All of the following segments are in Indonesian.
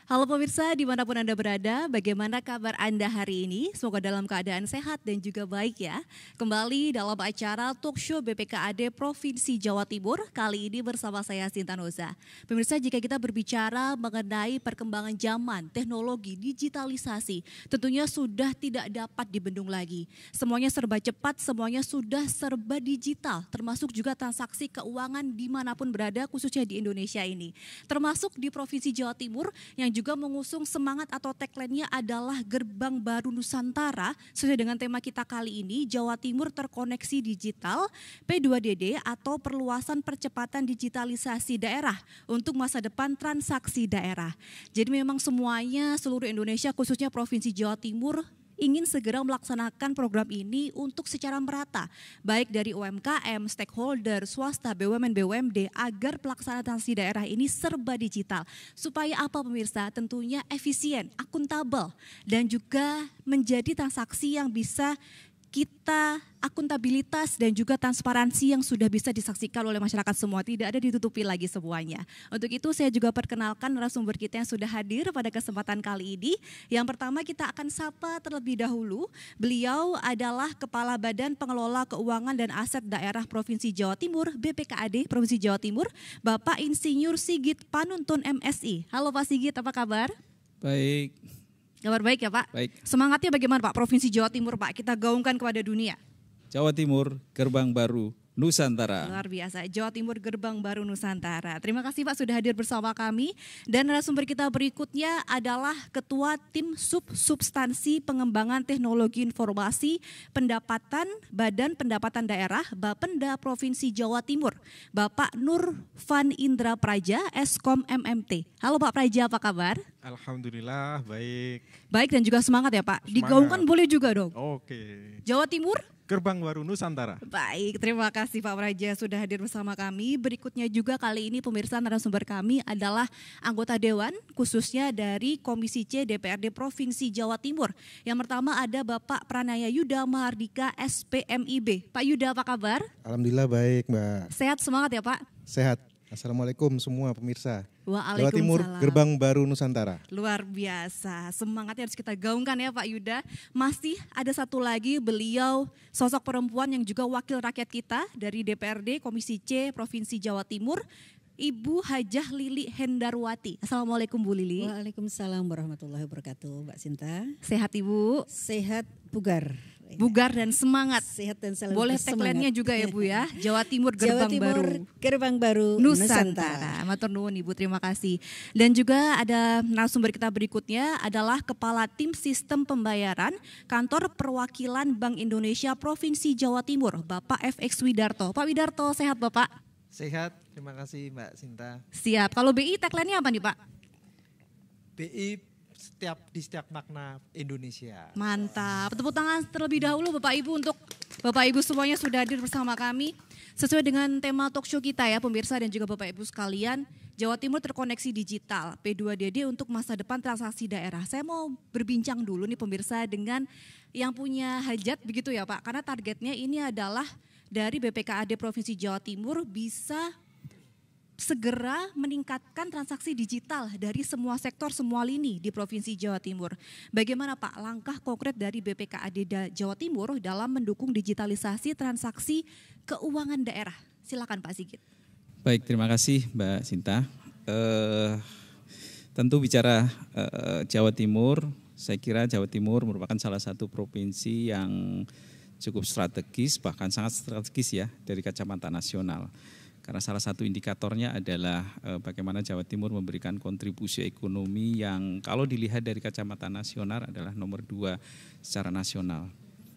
Halo pemirsa, dimanapun Anda berada, bagaimana kabar Anda hari ini? Semoga dalam keadaan sehat dan juga baik ya. Kembali dalam acara Talk Show BPKAD Provinsi Jawa Timur, kali ini bersama saya Sinta Noza. Pemirsa, jika kita berbicara mengenai perkembangan zaman, teknologi, digitalisasi, tentunya sudah tidak dapat dibendung lagi. Semuanya serba cepat, semuanya sudah serba digital, termasuk juga transaksi keuangan dimanapun berada, khususnya di Indonesia ini. Termasuk di Provinsi Jawa Timur yang juga mengusung semangat atau tagline-nya adalah Gerbang Baru Nusantara. Sesuai dengan tema kita kali ini, Jawa Timur Terkoneksi Digital P2DD atau perluasan percepatan digitalisasi daerah untuk masa depan transaksi daerah. Jadi memang semuanya seluruh Indonesia khususnya Provinsi Jawa Timur ingin segera melaksanakan program ini untuk secara merata, baik dari UMKM, stakeholder, swasta, BUMN, BUMD, agar pelaksanaan transaksi daerah ini serba digital. Supaya apa pemirsa? Tentunya efisien, akuntabel, dan juga menjadi transaksi yang bisa kita akuntabilitas dan juga transparansi yang sudah bisa disaksikan oleh masyarakat semua, tidak ada ditutupi lagi semuanya. Untuk itu saya juga perkenalkan narasumber kita yang sudah hadir pada kesempatan kali ini. Yang pertama kita akan sapa terlebih dahulu, beliau adalah Kepala Badan Pengelola Keuangan dan Aset Daerah Provinsi Jawa Timur, BPKAD Provinsi Jawa Timur, Bapak Insinyur Sigit Panuntun MSI. Halo Pak Sigit, apa kabar? Baik. Kabar baik ya Pak? Baik. Semangatnya bagaimana Pak Provinsi Jawa Timur Pak? Kita gaungkan kepada dunia. Jawa Timur, Gerbang Baru Nusantara. Luar biasa, Jawa Timur Gerbang Baru Nusantara. Terima kasih Pak sudah hadir bersama kami. Dan narasumber kita berikutnya adalah Ketua Tim Substansi Pengembangan Teknologi Informasi Pendapatan Badan Pendapatan Daerah Bapenda Provinsi Jawa Timur, Bapak Nur Van Indra Praja, Eskom MMT. Halo Pak Praja, apa kabar? Alhamdulillah baik. Baik dan juga semangat ya Pak. Semangat. Digaungkan boleh juga dong. Oke. Jawa Timur Gerbang Baru Nusantara. Baik, terima kasih Pak Praja sudah hadir bersama kami. Berikutnya juga kali ini pemirsa narasumber kami adalah anggota Dewan khususnya dari Komisi C DPRD Provinsi Jawa Timur. Yang pertama ada Bapak Pranaya Yuda Mahardika SPMIB. Pak Yuda, apa kabar? Alhamdulillah baik Mbak. Sehat, semangat ya Pak? Sehat. Assalamualaikum semua pemirsa. Waalaikumsalam. Jawa Timur Gerbang Baru Nusantara. Luar biasa, semangatnya harus kita gaungkan ya Pak Yuda. Masih ada satu lagi, beliau sosok perempuan yang juga wakil rakyat kita dari DPRD Komisi C Provinsi Jawa Timur, Ibu Hajah Lili Hendarwati. Assalamualaikum Bu Lili. Waalaikumsalam warahmatullahi wabarakatuh, Mbak Sinta. Sehat Ibu? Sehat, bugar. Bugar dan semangat. Sehat dan selalu boleh bersemangat. tagline-nya juga ya Bu ya. Jawa Timur Jawa Gerbang Timur, Baru Gerbang Baru Nusantara. Matur nuwun Ibu, terima kasih. Dan juga ada narasumber kita berikutnya adalah Kepala Tim Sistem Pembayaran Kantor Perwakilan Bank Indonesia Provinsi Jawa Timur, Bapak FX Widarto. Pak Widarto, sehat Bapak? Sehat, terima kasih Mbak Sinta. Siap. Kalau BI tagline-nya apa nih Pak? BI di setiap makna Indonesia. Mantap. Tepuk tangan terlebih dahulu Bapak Ibu untuk Bapak Ibu semuanya sudah hadir bersama kami. Sesuai dengan tema talk show kita ya pemirsa dan juga Bapak Ibu sekalian, Jawa Timur Terkoneksi Digital P2DD untuk masa depan transaksi daerah. Saya mau berbincang dulu nih pemirsa dengan yang punya hajat begitu ya Pak. Karena targetnya ini adalah dari BPKAD Provinsi Jawa Timur bisa segera meningkatkan transaksi digital dari semua sektor, semua lini di Provinsi Jawa Timur. Bagaimana Pak langkah konkret dari BPKAD Jawa Timur dalam mendukung digitalisasi transaksi keuangan daerah? Silakan Pak Sigit. Baik, terima kasih Mbak Sinta. Tentu bicara Jawa Timur, saya kira Jawa Timur merupakan salah satu provinsi yang cukup strategis, bahkan sangat strategis ya dari kacamata nasional. Karena salah satu indikatornya adalah bagaimana Jawa Timur memberikan kontribusi ekonomi yang kalau dilihat dari kacamata nasional adalah nomor 2 secara nasional.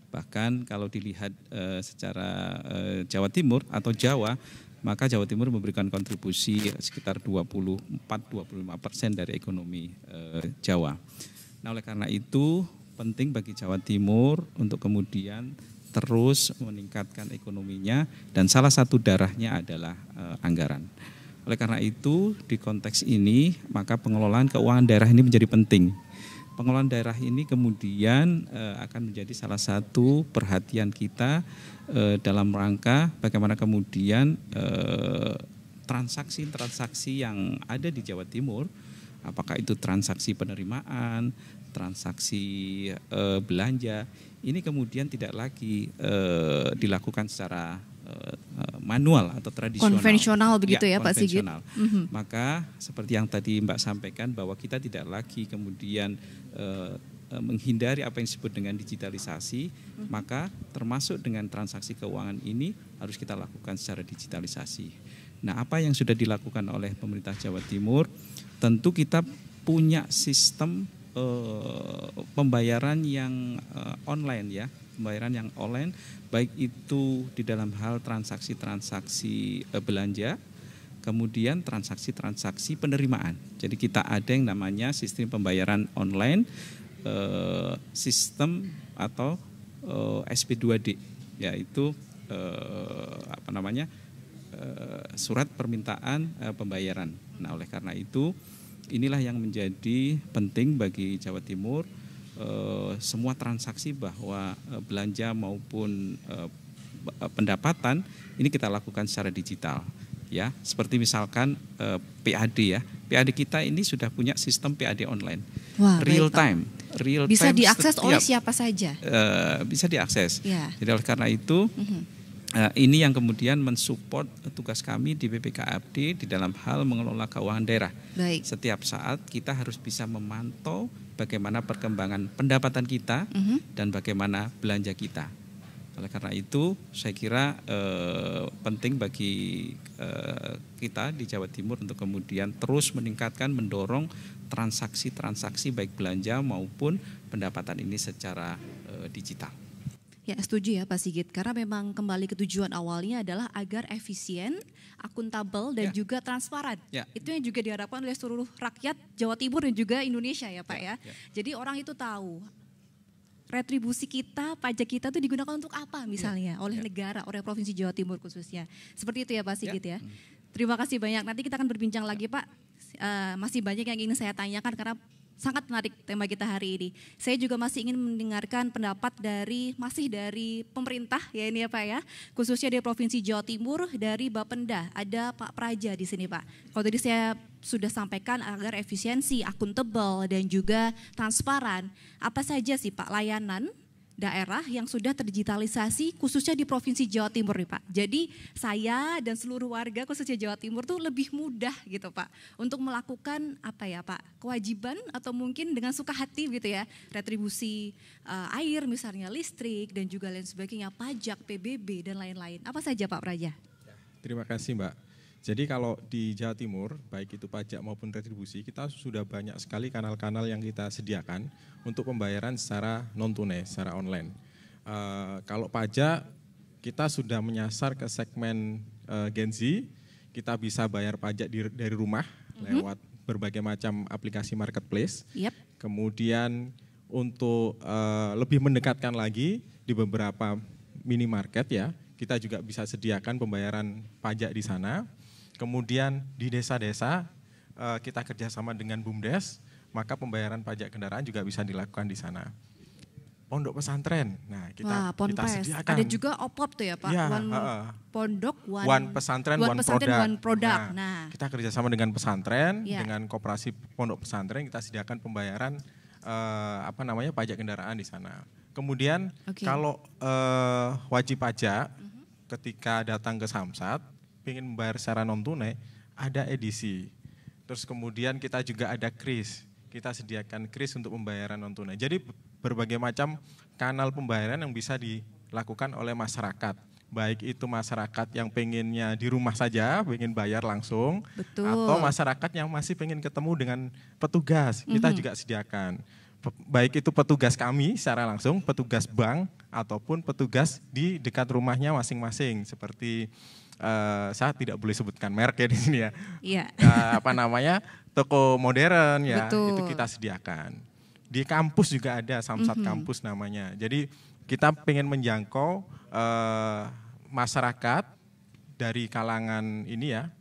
Bahkan kalau dilihat secara Jawa Timur atau Jawa, maka Jawa Timur memberikan kontribusi sekitar 24-25% dari ekonomi Jawa. Nah oleh karena itu penting bagi Jawa Timur untuk kemudian terus meningkatkan ekonominya dan salah satu darahnya adalah anggaran. Oleh karena itu di konteks ini maka pengelolaan keuangan daerah ini menjadi penting. Pengelolaan daerah ini kemudian akan menjadi salah satu perhatian kita dalam rangka bagaimana kemudian transaksi-transaksi yang ada di Jawa Timur apakah itu transaksi penerimaan, transaksi belanja, ini kemudian tidak lagi dilakukan secara manual atau tradisional. Konvensional begitu ya Pak Sigit. Maka seperti yang tadi Mbak sampaikan bahwa kita tidak lagi kemudian menghindari apa yang disebut dengan digitalisasi, maka termasuk dengan transaksi keuangan ini harus kita lakukan secara digitalisasi. Nah, apa yang sudah dilakukan oleh pemerintah Jawa Timur, tentu kita punya sistem pembayaran yang online ya, pembayaran yang online, baik itu di dalam hal transaksi-transaksi belanja, kemudian transaksi-transaksi penerimaan. Jadi kita ada yang namanya sistem pembayaran online, sistem atau SP2D, yaitu surat permintaan pembayaran. Nah, oleh karena itu inilah yang menjadi penting bagi Jawa Timur, semua transaksi bahwa belanja maupun pendapatan ini kita lakukan secara digital. Ya, seperti misalkan PAD ya, PAD kita ini sudah punya sistem PAD online, Wah, real baik, time, bisa diakses oleh siapa saja. Bisa diakses. Ya. Jadi oleh karena itu ini yang kemudian mensupport tugas kami di BPKAD di dalam hal mengelola keuangan daerah. Baik. Setiap saat kita harus bisa memantau bagaimana perkembangan pendapatan kita dan bagaimana belanja kita. Oleh karena itu saya kira penting bagi kita di Jawa Timur untuk kemudian terus meningkatkan, mendorong transaksi-transaksi baik belanja maupun pendapatan ini secara digital. Ya, setuju ya Pak Sigit, karena memang kembali ke tujuan awalnya adalah agar efisien, akuntabel dan juga transparan. Ya. Itu yang juga diharapkan oleh seluruh rakyat Jawa Timur dan juga Indonesia ya Pak ya. Jadi orang itu tahu retribusi kita, pajak kita itu digunakan untuk apa misalnya oleh negara, oleh Provinsi Jawa Timur khususnya. Seperti itu ya Pak Sigit ya. Terima kasih banyak, nanti kita akan berbincang lagi Pak. Masih banyak yang ingin saya tanyakan karena sangat menarik tema kita hari ini. Saya juga masih ingin mendengarkan pendapat masih dari pemerintah ya ini ya Pak ya, khususnya dari Provinsi Jawa Timur, dari Bapenda. Ada Pak Praja di sini Pak. Kalau tadi saya sudah sampaikan agar efisiensi, akuntabel dan juga transparan. Apa saja sih Pak layanan daerah yang sudah terdigitalisasi khususnya di Provinsi Jawa Timur nih Pak. Jadi saya dan seluruh warga khususnya Jawa Timur tuh lebih mudah gitu Pak untuk melakukan apa ya Pak, kewajiban atau mungkin dengan suka hati gitu ya, retribusi air misalnya, listrik dan juga lain sebagainya, pajak, PBB dan lain-lain. Apa saja Pak Praja? Terima kasih Mbak. Jadi kalau di Jawa Timur, baik itu pajak maupun retribusi, kita sudah banyak sekali kanal-kanal yang kita sediakan untuk pembayaran secara non-tunai, secara online. Kalau pajak, kita sudah menyasar ke segmen Gen Z, kita bisa bayar pajak dari rumah lewat berbagai macam aplikasi marketplace. Yep. Kemudian untuk lebih mendekatkan lagi di beberapa minimarket ya, kita juga bisa sediakan pembayaran pajak di sana. Kemudian di desa-desa kita kerjasama dengan BUMDes, maka pembayaran pajak kendaraan juga bisa dilakukan di sana. Pondok pesantren, nah kita sediakan. Ada juga OPLOP tuh ya Pak, ya, pondok, one pesantren, one product. Nah, kita kerjasama dengan pesantren, dengan koperasi pondok pesantren, kita sediakan pembayaran pajak kendaraan di sana. Kemudian kalau wajib pajak ketika datang ke Samsat, ingin membayar secara non tunai, ada edisi. Terus kemudian kita juga ada KRIS, kita sediakan KRIS untuk pembayaran non tunai. Jadi berbagai macam kanal pembayaran yang bisa dilakukan oleh masyarakat. Baik itu masyarakat yang pengennya di rumah saja, pengen bayar langsung, atau masyarakat yang masih pengen ketemu dengan petugas, kita juga sediakan. Baik itu petugas kami secara langsung, petugas bank, ataupun petugas di dekat rumahnya masing-masing, seperti saya tidak boleh sebutkan merek ya di sini ya. Iya. Toko modern ya. Betul. Itu kita sediakan. Di kampus juga ada Samsat Kampus namanya. Jadi kita pengen menjangkau masyarakat dari kalangan ini ya,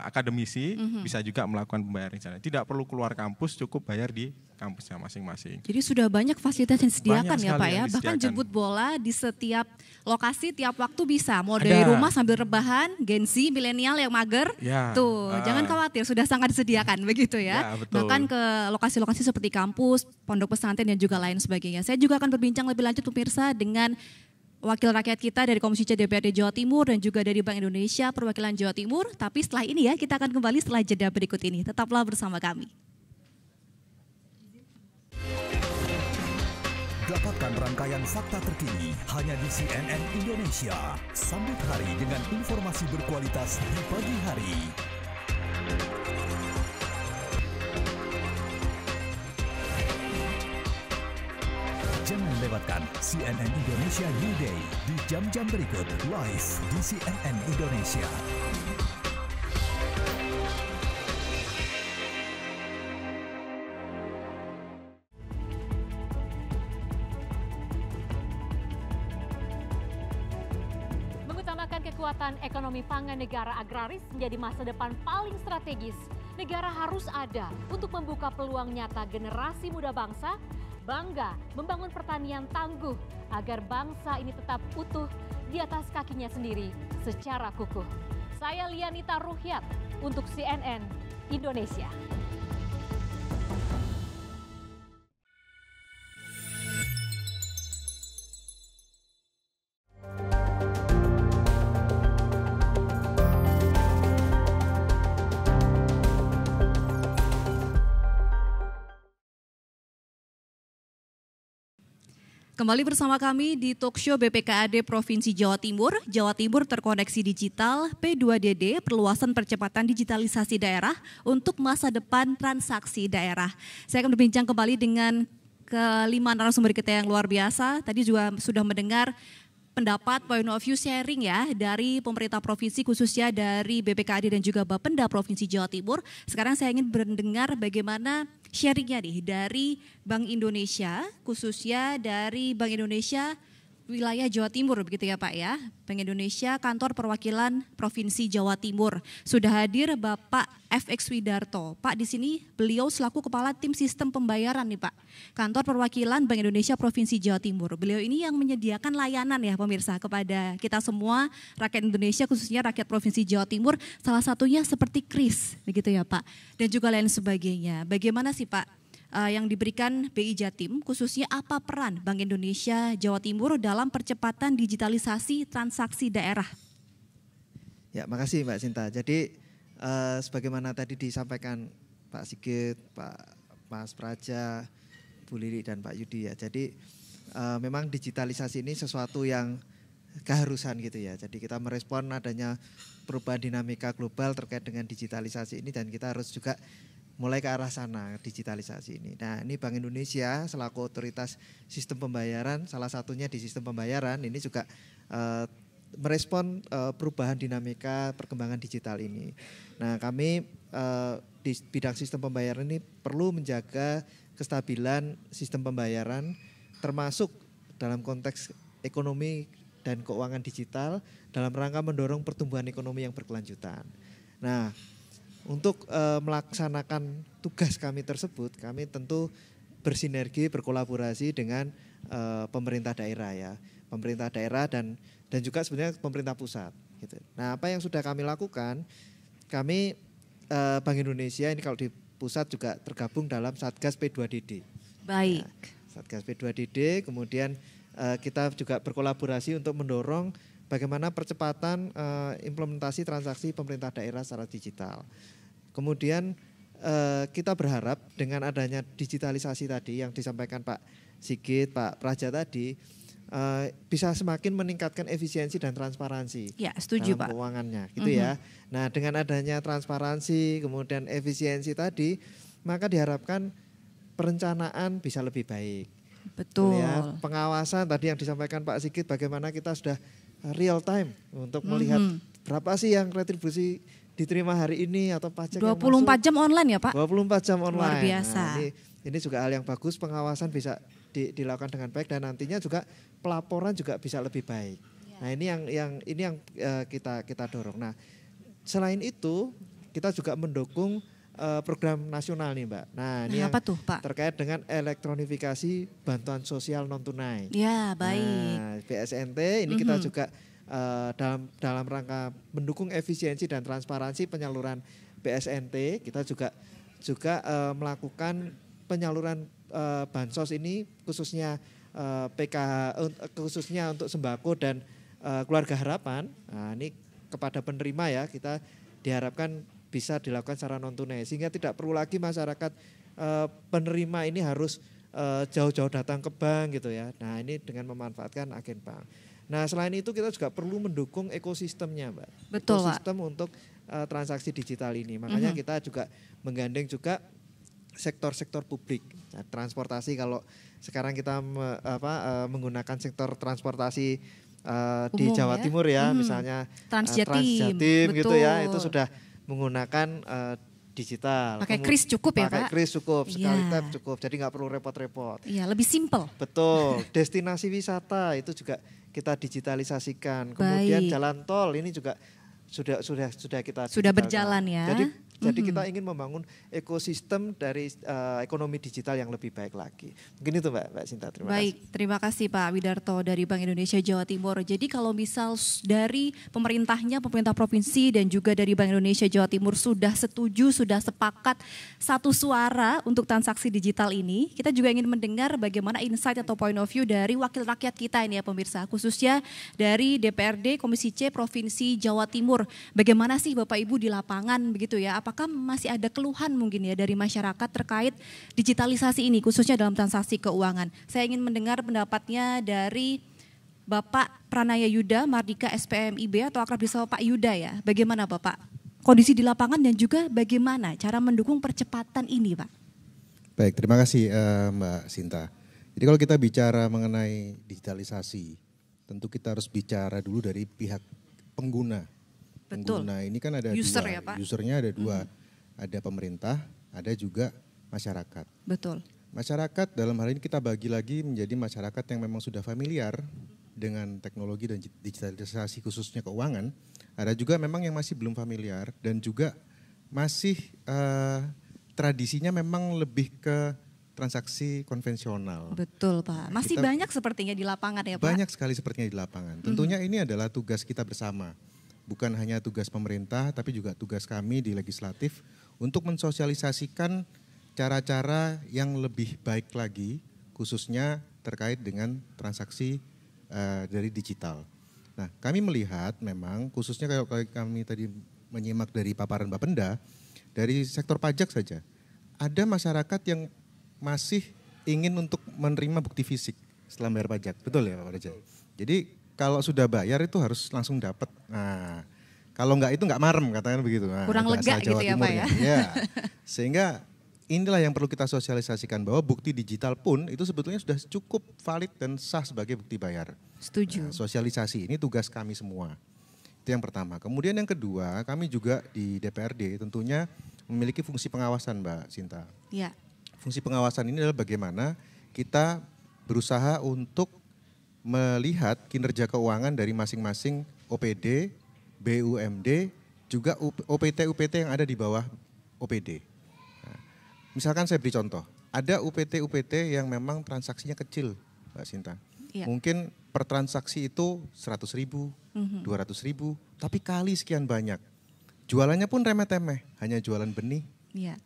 akademisi bisa juga melakukan pembayaran di sana. Tidak perlu keluar kampus, cukup bayar di kampusnya masing-masing. Jadi sudah banyak fasilitas yang disediakan ya Pak ya, bahkan disediakan. jemput bola di setiap lokasi tiap waktu bisa, mau dari rumah sambil rebahan, Gen Z, milenial yang mager, tuh jangan khawatir sudah sangat disediakan begitu ya. Bahkan ke lokasi-lokasi seperti kampus, pondok pesantren dan juga lain sebagainya. Saya juga akan berbincang lebih lanjut pemirsa dengan wakil rakyat kita dari Komisi C DPRD Jawa Timur dan juga dari Bank Indonesia perwakilan Jawa Timur. Tapi setelah ini ya, kita akan kembali setelah jeda berikut ini. Tetaplah bersama kami. Dapatkan rangkaian fakta terkini hanya di CNN Indonesia. Sambut hari dengan informasi berkualitas di pagi hari. Jangan lewatkan CNN Indonesia New Day di jam-jam berikut live di CNN Indonesia. Mengutamakan kekuatan ekonomi pangan negara agraris menjadi masa depan paling strategis. Negara harus ada untuk membuka peluang nyata generasi muda bangsa bangga membangun pertanian tangguh agar bangsa ini tetap utuh di atas kakinya sendiri secara kukuh. Saya Lianita Ruhyat untuk CNN Indonesia. Kembali bersama kami di Talkshow BPKAD Provinsi Jawa Timur. Jawa Timur terkoneksi digital, P2DD, perluasan percepatan digitalisasi daerah untuk masa depan transaksi daerah. Saya akan berbincang kembali dengan kelima narasumber kita yang luar biasa. Tadi juga sudah mendengar pendapat, point of view sharing ya dari pemerintah provinsi khususnya dari BPKAD dan juga Bapenda Provinsi Jawa Timur. Sekarang saya ingin mendengar bagaimana sharingnya nih dari Bank Indonesia, khususnya dari Bank Indonesia wilayah Jawa Timur begitu ya Pak ya. Bank Indonesia Kantor Perwakilan Provinsi Jawa Timur. Sudah hadir Bapak FX Widarto. Pak di sini beliau selaku Kepala Tim Sistem Pembayaran nih Pak. Kantor Perwakilan Bank Indonesia Provinsi Jawa Timur. Beliau ini yang menyediakan layanan ya pemirsa kepada kita semua rakyat Indonesia khususnya rakyat Provinsi Jawa Timur. Salah satunya seperti KRIS begitu ya Pak. Dan juga lain sebagainya. Bagaimana sih Pak yang diberikan BI Jatim, khususnya apa peran Bank Indonesia Jawa Timur dalam percepatan digitalisasi transaksi daerah? Ya, makasih Mbak Sinta. Jadi sebagaimana tadi disampaikan Pak Sigit, Mas Praja, Bu Lili dan Pak Yudi ya. Jadi memang digitalisasi ini sesuatu yang keharusan gitu ya. Jadi kita merespon adanya perubahan dinamika global terkait dengan digitalisasi ini dan kita harus juga mulai ke arah sana digitalisasi ini. Nah ini Bank Indonesia selaku otoritas sistem pembayaran, salah satunya di sistem pembayaran ini juga merespon perubahan dinamika perkembangan digital ini. Nah kami di bidang sistem pembayaran ini perlu menjaga kestabilan sistem pembayaran termasuk dalam konteks ekonomi dan keuangan digital dalam rangka mendorong pertumbuhan ekonomi yang berkelanjutan. Nah untuk melaksanakan tugas kami tersebut, kami tentu bersinergi, berkolaborasi dengan pemerintah daerah ya, pemerintah daerah dan juga sebenarnya pemerintah pusat. Gitu. Nah, apa yang sudah kami lakukan, kami Bank Indonesia ini kalau di pusat juga tergabung dalam Satgas P2DD. Baik. Ya, Satgas P2DD, kemudian kita juga berkolaborasi untuk mendorong bagaimana percepatan implementasi transaksi pemerintah daerah secara digital. Kemudian kita berharap dengan adanya digitalisasi tadi yang disampaikan Pak Sigit, Pak Praja tadi, bisa semakin meningkatkan efisiensi dan transparansi ya, setuju, dalam Pak. keuangannya, gitu ya. Nah dengan adanya transparansi, kemudian efisiensi tadi, maka diharapkan perencanaan bisa lebih baik. Betul. Ya, pengawasan tadi yang disampaikan Pak Sigit, bagaimana kita sudah real time untuk melihat berapa sih yang retribusi diterima hari ini atau pajak 24 jam online ya Pak? 24 jam online. Luar biasa. Nah, ini juga hal yang bagus, pengawasan bisa dilakukan dengan baik dan nantinya juga pelaporan juga bisa lebih baik. Ya. Nah, ini yang kita dorong. Nah, selain itu kita juga mendukung program nasional nih Mbak. Nah ini apa tuh Pak? Terkait dengan elektronifikasi bantuan sosial non tunai. Ya baik. Nah, BSNT ini kita juga dalam rangka mendukung efisiensi dan transparansi penyaluran BSNT, kita juga melakukan penyaluran bansos ini khususnya PKH khususnya untuk sembako dan keluarga harapan. Nah, ini kepada penerima ya, kita diharapkan bisa dilakukan secara non tunai sehingga tidak perlu lagi masyarakat penerima ini harus jauh-jauh datang ke bank gitu ya. Nah, ini dengan memanfaatkan agen bank. Nah, selain itu kita juga perlu mendukung ekosistemnya, Mbak. Betul, ekosistem Pak. Untuk transaksi digital ini. Makanya kita juga menggandeng juga sektor-sektor publik. Nah, transportasi kalau sekarang kita menggunakan sektor transportasi di Jawa Timur ya, misalnya Transjatim gitu ya, itu sudah menggunakan digital. Pakai kris cukup ya Pak? Pakai kris cukup, sekali tap cukup, jadi nggak perlu repot-repot. Iya, lebih simple. Betul, destinasi wisata itu juga kita digitalisasikan. Kemudian jalan tol ini juga sudah kita berjalan ya. Jadi kita ingin membangun ekosistem dari ekonomi digital yang lebih baik lagi. Mungkin itu Mbak Sinta, terima kasih. Terima kasih Pak Widarto dari Bank Indonesia Jawa Timur. Jadi kalau misal dari pemerintah provinsi dan juga dari Bank Indonesia Jawa Timur sudah setuju, sudah sepakat satu suara untuk transaksi digital ini, kita juga ingin mendengar bagaimana insight atau point of view dari wakil rakyat kita ini ya pemirsa, khususnya dari DPRD Komisi C Provinsi Jawa Timur. Bagaimana sih Bapak Ibu di lapangan begitu ya? Apakah masih ada keluhan mungkin ya dari masyarakat terkait digitalisasi ini khususnya dalam transaksi keuangan? Saya ingin mendengar pendapatnya dari Bapak Pranaya Yuda Mardika SPMIB atau akrab disapa Pak Yuda ya. Bagaimana Bapak kondisi di lapangan dan juga bagaimana cara mendukung percepatan ini Pak? Baik, terima kasih Mbak Sinta. Jadi kalau kita bicara mengenai digitalisasi, tentu kita harus bicara dulu dari pihak pengguna. Betul. Pengguna ini kan ada user dua, ya Pak? Usernya ada dua, ada pemerintah, ada juga masyarakat. Betul. Masyarakat dalam hal ini kita bagi lagi menjadi masyarakat yang memang sudah familiar dengan teknologi dan digitalisasi khususnya keuangan. Ada juga memang yang masih belum familiar dan juga masih tradisinya memang lebih ke transaksi konvensional. Betul Pak, masih banyak sepertinya di lapangan ya Pak? Banyak sekali sepertinya di lapangan. Tentunya ini adalah tugas kita bersama. Bukan hanya tugas pemerintah, tapi juga tugas kami di legislatif untuk mensosialisasikan cara-cara yang lebih baik lagi, khususnya terkait dengan transaksi dari digital. Nah, kami melihat memang khususnya kalau kami tadi menyimak dari paparan Bapenda, dari sektor pajak saja, ada masyarakat yang masih ingin untuk menerima bukti fisik setelah bayar pajak, betul ya Pak Raja? Jadi kalau sudah bayar itu harus langsung dapat. Nah, kalau enggak itu enggak marem katanya begitu. Nah, kurang lega gitu ya Pak ya. Ya. Sehingga inilah yang perlu kita sosialisasikan bahwa bukti digital pun itu sebetulnya sudah cukup valid dan sah sebagai bukti bayar. Setuju. Nah, sosialisasi ini tugas kami semua. Itu yang pertama. Kemudian yang kedua, kami juga di DPRD tentunya memiliki fungsi pengawasan Mbak Sinta. Ya. Fungsi pengawasan ini adalah bagaimana kita berusaha untuk melihat kinerja keuangan dari masing-masing OPD, BUMD, juga OPT-UPT yang ada di bawah OPD. Nah, misalkan saya beri contoh, ada UPT-UPT yang memang transaksinya kecil, Mbak Sinta. Ya. Mungkin per transaksi itu 100.000, 200.000, tapi kali sekian banyak. Jualannya pun remeh-temeh, hanya jualan benih,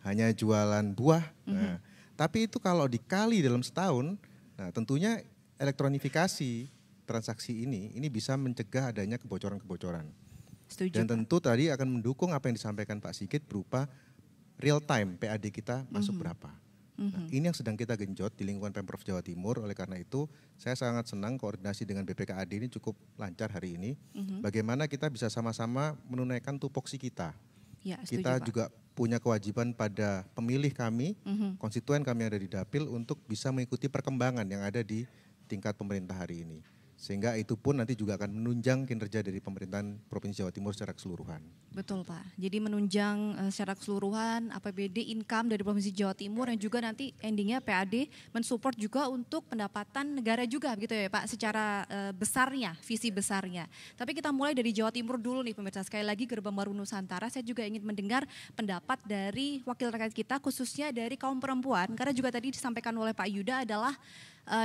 hanya jualan buah. Nah, tapi itu kalau dikali dalam setahun, nah tentunya elektronifikasi transaksi ini bisa mencegah adanya kebocoran-kebocoran. Setuju, dan tentu tadi akan mendukung apa yang disampaikan Pak Sigit berupa real time PAD kita masuk berapa. Nah, ini yang sedang kita genjot di lingkungan Pemprov Jawa Timur. Oleh karena itu saya sangat senang koordinasi dengan BPKAD ini cukup lancar hari ini. Bagaimana kita bisa sama-sama menunaikan tupoksi kita. Ya, setuju, kita Pak. juga punya kewajiban pada pemilih kami, konstituen kami yang ada di Dapil untuk bisa mengikuti perkembangan yang ada di tingkat pemerintah hari ini. Sehingga itu pun nanti juga akan menunjang kinerja dari pemerintahan Provinsi Jawa Timur secara keseluruhan. Betul Pak, jadi menunjang secara keseluruhan APBD income dari Provinsi Jawa Timur dan juga nanti endingnya PAD mensupport juga untuk pendapatan negara juga gitu ya Pak secara besarnya, visi besarnya. Tapi kita mulai dari Jawa Timur dulu nih pemirsa, sekali lagi Gerbang Baru Nusantara saya juga ingin mendengar pendapat dari wakil rakyat kita khususnya dari kaum perempuan karena juga tadi disampaikan oleh Pak Yuda adalah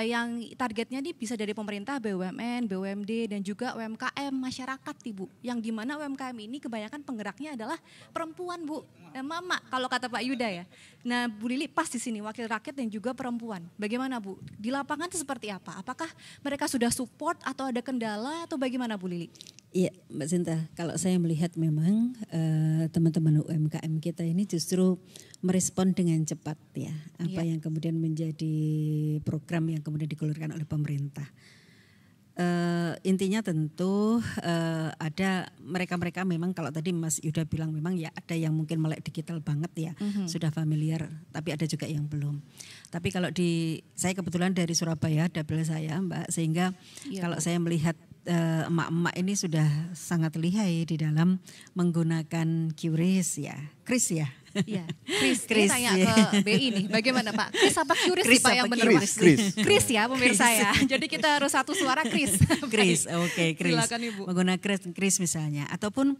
yang targetnya nih bisa dari pemerintah, BUMN, BUMD dan juga UMKM masyarakat nih Bu. Yang dimana UMKM ini kebanyakan penggeraknya adalah perempuan Bu, mama kalau kata Pak Yuda ya. Nah Bu Lili pas di sini wakil rakyat dan juga perempuan. Bagaimana Bu? Di lapangan seperti apa? Apakah mereka sudah support atau ada kendala atau bagaimana Bu Lili? Iya Mbak Sinta, kalau saya melihat memang teman-teman UMKM kita ini justru merespon dengan cepat ya. Apa yang kemudian menjadi program yang kemudian dikeluarkan oleh pemerintah. Intinya tentu ada mereka-mereka memang kalau tadi Mas Yuda bilang memang ya ada yang mungkin melek digital banget ya, sudah familiar, tapi ada juga yang belum. Tapi kalau saya kebetulan dari Surabaya, dapil saya Mbak, sehingga kalau saya melihat emak-emak ini sudah sangat lihai di dalam menggunakan QRIS ya, Kris ya. Iya, Kris tanya ke BI nih, bagaimana Pak? Kris apa QRIS sih Pak yang benar Pak? Kris ya pemirsa ya, jadi kita harus satu suara Kris. Kris, oke, Kris. Silakan Ibu. Menggunakan Kris misalnya, ataupun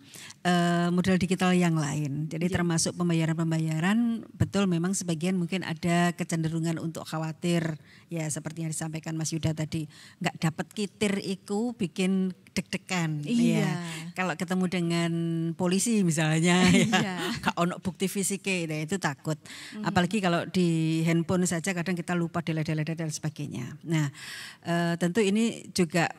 model digital yang lain. Jadi termasuk pembayaran-pembayaran, betul memang sebagian mungkin ada kecenderungan untuk khawatir, ya seperti yang disampaikan Mas Yuda tadi, nggak dapat kitir itu bikin deg-degan. Iya. Ya. Kalau ketemu dengan polisi misalnya, ya, ono bukti fisike, nah itu takut. Apalagi kalau di handphone saja kadang kita lupa delay-delay dan sebagainya. Nah, tentu ini juga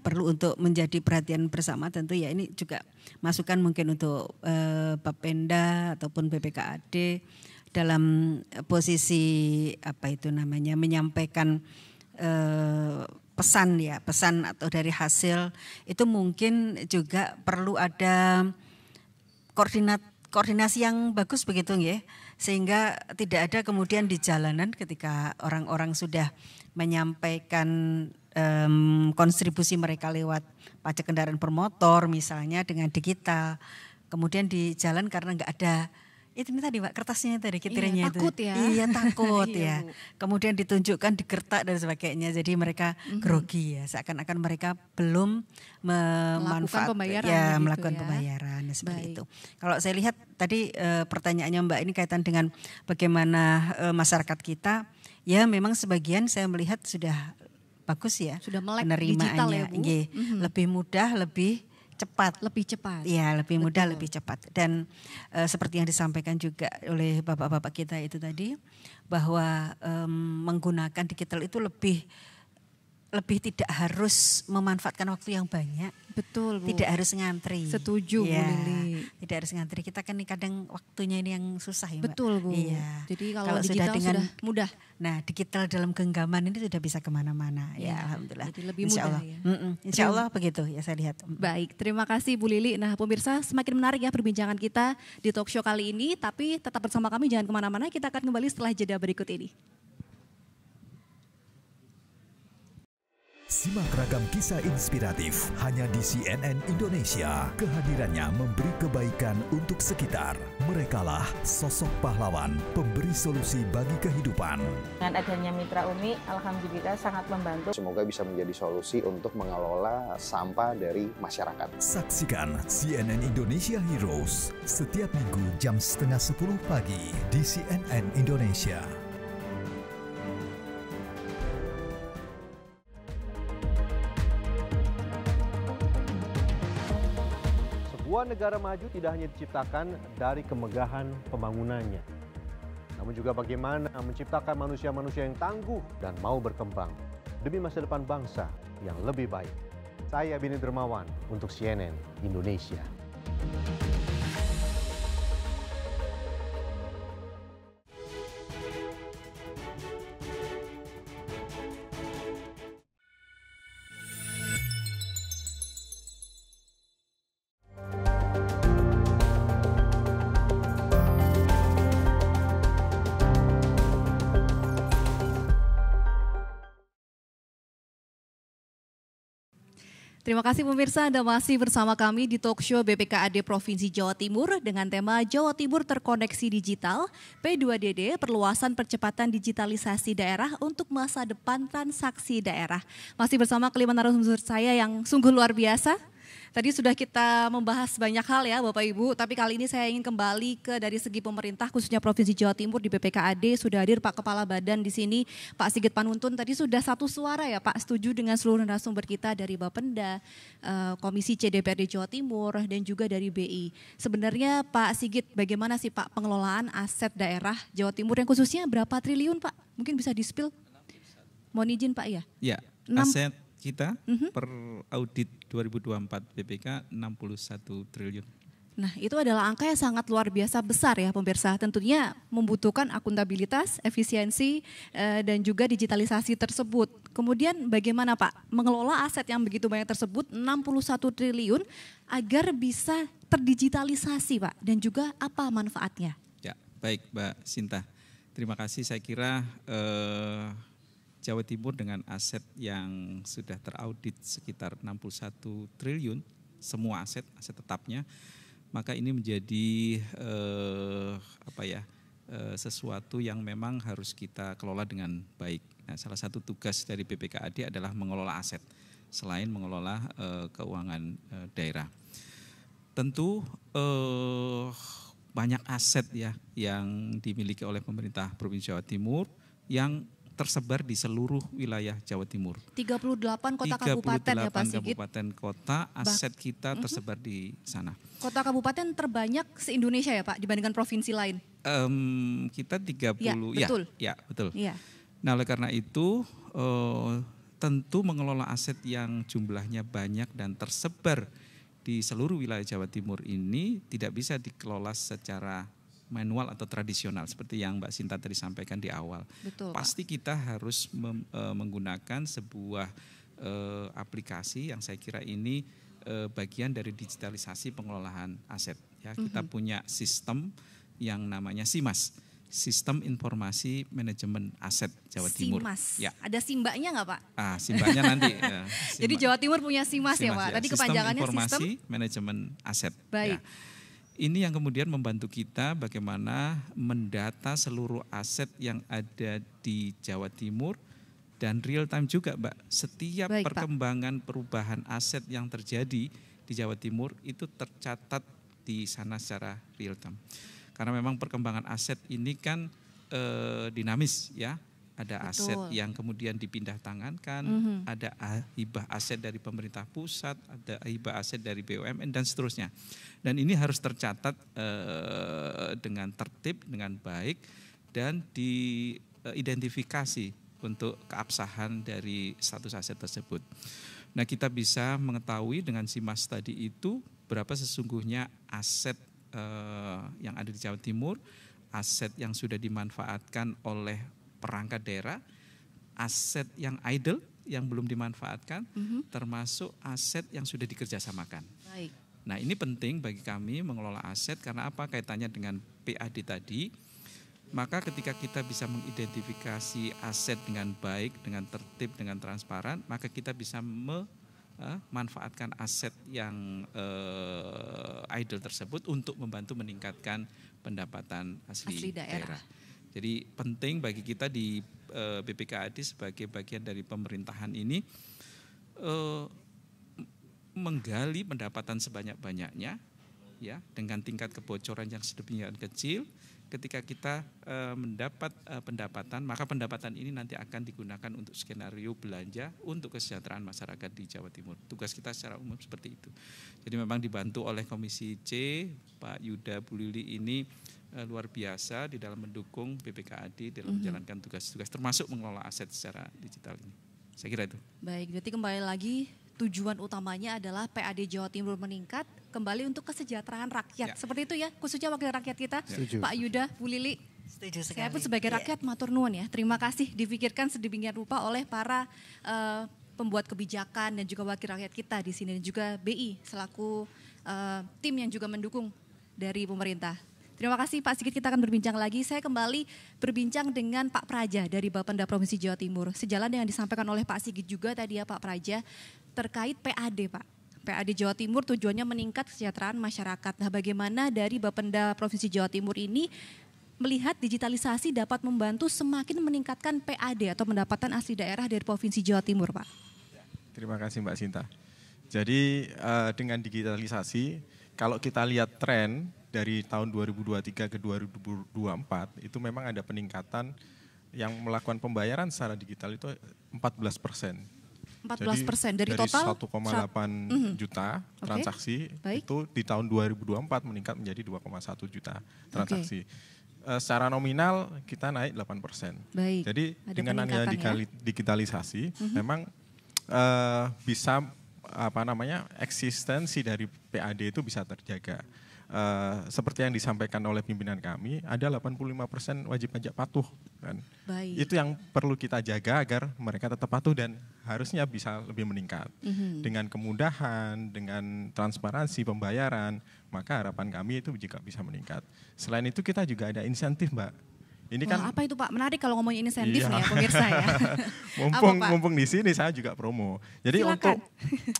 perlu untuk menjadi perhatian bersama. Tentu ya ini juga masukan mungkin untuk Bapenda ataupun BPKAD dalam posisi menyampaikan pesan atau dari hasil itu mungkin juga perlu ada koordinasi yang bagus begitu ya, sehingga tidak ada kemudian di jalanan ketika orang-orang sudah menyampaikan kontribusi mereka lewat pajak kendaraan bermotor misalnya dengan digital, kemudian di jalan karena nggak ada itu tadi Pak kertasnya tadi kitirnya takut itu. Ya. Iya takut ya. Bu. Kemudian ditunjukkan digertak dan sebagainya. Jadi mereka grogi ya. Seakan-akan mereka belum memanfaatkan melakukan pembayaran seperti itu. Kalau saya lihat tadi pertanyaannya Mbak ini kaitan dengan bagaimana masyarakat kita, ya memang sebagian saya melihat sudah bagus ya. Sudah melek digital ya Bu. Lebih mudah, lebih cepat. Iya, lebih mudah, lebih cepat. Dan seperti yang disampaikan juga oleh bapak-bapak kita itu tadi, bahwa menggunakan digital itu lebih tidak harus memanfaatkan waktu yang banyak. Betul Bu. Tidak harus ngantri. Setuju ya, Bu Lili. Tidak harus ngantri. Kita kan kadang waktunya ini yang susah ya Mbak. Betul Bu. Iya. Jadi kalau digital sudah mudah. Nah digital dalam genggaman ini sudah bisa kemana-mana. Ya Alhamdulillah. Jadi lebih mudah Allah. ya. Insya Allah begitu ya saya lihat. Baik, terima kasih Bu Lili. Nah pemirsa semakin menarik ya perbincangan kita di talk show kali ini. Tapi tetap bersama kami, jangan kemana-mana. Kita akan kembali setelah jeda berikut ini. Simak ragam kisah inspiratif hanya di CNN Indonesia. Kehadirannya memberi kebaikan untuk sekitar. Merekalah sosok pahlawan, pemberi solusi bagi kehidupan. Dengan adanya Mitra Umi, alhamdulillah sangat membantu. Semoga bisa menjadi solusi untuk mengelola sampah dari masyarakat. Saksikan CNN Indonesia Heroes setiap minggu jam 9:30 pagi di CNN Indonesia. Sebuah negara maju tidak hanya diciptakan dari kemegahan pembangunannya, namun juga bagaimana menciptakan manusia-manusia yang tangguh dan mau berkembang demi masa depan bangsa yang lebih baik. Saya Beni Dermawan untuk CNN Indonesia. Terima kasih pemirsa, Anda masih bersama kami di talk show BPKAD Provinsi Jawa Timur dengan tema Jawa Timur Terkoneksi Digital, P2DD, perluasan percepatan digitalisasi daerah untuk masa depan transaksi daerah. Masih bersama kelima narasumber saya yang sungguh luar biasa. Tadi sudah kita membahas banyak hal ya Bapak Ibu, tapi kali ini saya ingin kembali ke dari segi pemerintah khususnya Provinsi Jawa Timur di BPKAD. Sudah hadir Pak Kepala Badan di sini, Pak Sigit Panuntun. Tadi sudah satu suara ya Pak, setuju dengan seluruh narasumber kita dari Bapenda, Komisi C DPRD Jawa Timur dan juga dari BI. Sebenarnya Pak Sigit, bagaimana sih Pak pengelolaan aset daerah Jawa Timur yang khususnya berapa triliun Pak? Mungkin bisa di-spill? Mohon izin Pak ya. Ya, aset kita per audit 2024 BPK 61 triliun. Nah itu adalah angka yang sangat luar biasa besar ya pemirsa. Tentunya membutuhkan akuntabilitas, efisiensi dan juga digitalisasi tersebut. Kemudian bagaimana Pak mengelola aset yang begitu banyak tersebut 61 triliun agar bisa terdigitalisasi Pak, dan juga apa manfaatnya? Ya baik Mbak Sinta, terima kasih. Saya kira Jawa Timur dengan aset yang sudah teraudit sekitar 61 triliun, semua aset tetapnya, maka ini menjadi sesuatu yang memang harus kita kelola dengan baik. Nah, salah satu tugas dari BPKAD adalah mengelola aset, selain mengelola keuangan daerah. Tentu banyak aset ya yang dimiliki oleh pemerintah Provinsi Jawa Timur yang tersebar di seluruh wilayah Jawa Timur. 38 kota kabupaten ya Pak Sigit. 38 kabupaten kota, aset kita tersebar di sana. Kota kabupaten terbanyak se-Indonesia ya Pak dibandingkan provinsi lain? Kita 30, betul. Ya betul. Ya. Nah oleh karena itu tentu mengelola aset yang jumlahnya banyak dan tersebar di seluruh wilayah Jawa Timur ini tidak bisa dikelola secara manual atau tradisional seperti yang Mbak Sinta tadi sampaikan di awal. Betul, pasti kita harus menggunakan sebuah aplikasi yang saya kira ini bagian dari digitalisasi pengelolaan aset. Ya, kita punya sistem yang namanya SIMAS, Sistem Informasi Manajemen Aset Jawa Timur. SIMAS. Ya. Ada simbaknya nggak Pak? Simbaknya nanti. Ya, Jadi Jawa Timur punya SIMAS ya Pak. Tadi kepanjangannya Sistem Informasi Manajemen Aset. Baik. Ya. Ini yang kemudian membantu kita bagaimana mendata seluruh aset yang ada di Jawa Timur dan real time juga Mbak. Setiap perkembangan perubahan aset yang terjadi di Jawa Timur itu tercatat di sana secara real time. Karena memang perkembangan aset ini kan dinamis ya. Ada aset yang kemudian dipindah tangankan, ada hibah aset dari pemerintah pusat, ada hibah aset dari BUMN dan seterusnya. Dan ini harus tercatat dengan tertib, dengan baik dan diidentifikasi untuk keabsahan dari status aset tersebut. Nah kita bisa mengetahui dengan SIMAS tadi itu berapa sesungguhnya aset yang ada di Jawa Timur, aset yang sudah dimanfaatkan oleh perangkat daerah, aset yang idle yang belum dimanfaatkan, termasuk aset yang sudah dikerjasamakan. Baik. Nah ini penting bagi kami mengelola aset karena apa kaitannya dengan PAD tadi. Maka ketika kita bisa mengidentifikasi aset dengan baik, dengan tertib, dengan transparan, maka kita bisa memanfaatkan aset yang idle tersebut untuk membantu meningkatkan pendapatan asli daerah. Jadi penting bagi kita di BPKAD sebagai bagian dari pemerintahan ini menggali pendapatan sebanyak-banyaknya ya dengan tingkat kebocoran yang sedemikian kecil. Ketika kita mendapat pendapatan, maka pendapatan ini nanti akan digunakan untuk skenario belanja untuk kesejahteraan masyarakat di Jawa Timur. Tugas kita secara umum seperti itu. Jadi memang dibantu oleh Komisi C, Pak Yuda Bu Lili ini luar biasa di dalam mendukung BPKAD dalam menjalankan tugas-tugas termasuk mengelola aset secara digital ini. Saya kira itu. Baik, berarti kembali lagi tujuan utamanya adalah PAD Jawa Timur meningkat kembali untuk kesejahteraan rakyat. Seperti itu ya, khususnya wakil rakyat kita. Pak Yuda, Bu Lili. Setuju sekali. Saya pun sebagai rakyat matur nuwun ya. Terima kasih dipikirkan sedemikian rupa oleh para pembuat kebijakan dan juga wakil rakyat kita di sini dan juga BI selaku tim yang juga mendukung dari pemerintah. Terima kasih Pak Sigit, kita akan berbincang lagi. Saya kembali berbincang dengan Pak Praja dari Bapenda Provinsi Jawa Timur. Sejalan dengan disampaikan oleh Pak Sigit juga tadi ya Pak Praja, terkait PAD Pak. PAD Jawa Timur tujuannya meningkat kesejahteraan masyarakat. Nah, bagaimana dari Bapenda Provinsi Jawa Timur ini melihat digitalisasi dapat membantu semakin meningkatkan PAD atau pendapatan asli daerah dari Provinsi Jawa Timur Pak? Terima kasih Mbak Sinta. Jadi dengan digitalisasi, kalau kita lihat tren dari tahun 2023 ke 2024 itu memang ada peningkatan yang melakukan pembayaran secara digital itu 14%. 14% dari Dari total 1,8 juta transaksi itu di tahun 2024 meningkat menjadi 2,1 juta transaksi. Secara nominal kita naik 8%. Jadi dengan adanya digitalisasi memang bisa eksistensi dari PAD itu bisa terjaga. Seperti yang disampaikan oleh pimpinan kami, ada 85% wajib pajak patuh. Kan? Itu yang perlu kita jaga agar mereka tetap patuh dan harusnya bisa lebih meningkat. Dengan kemudahan, dengan transparansi pembayaran, maka harapan kami itu juga bisa meningkat. Selain itu kita juga ada insentif Mbak. Ini kan apa itu Pak? Menarik kalau ngomongin insentif nih ya pemirsa ya. mumpung di sini saya juga promo. Jadi untuk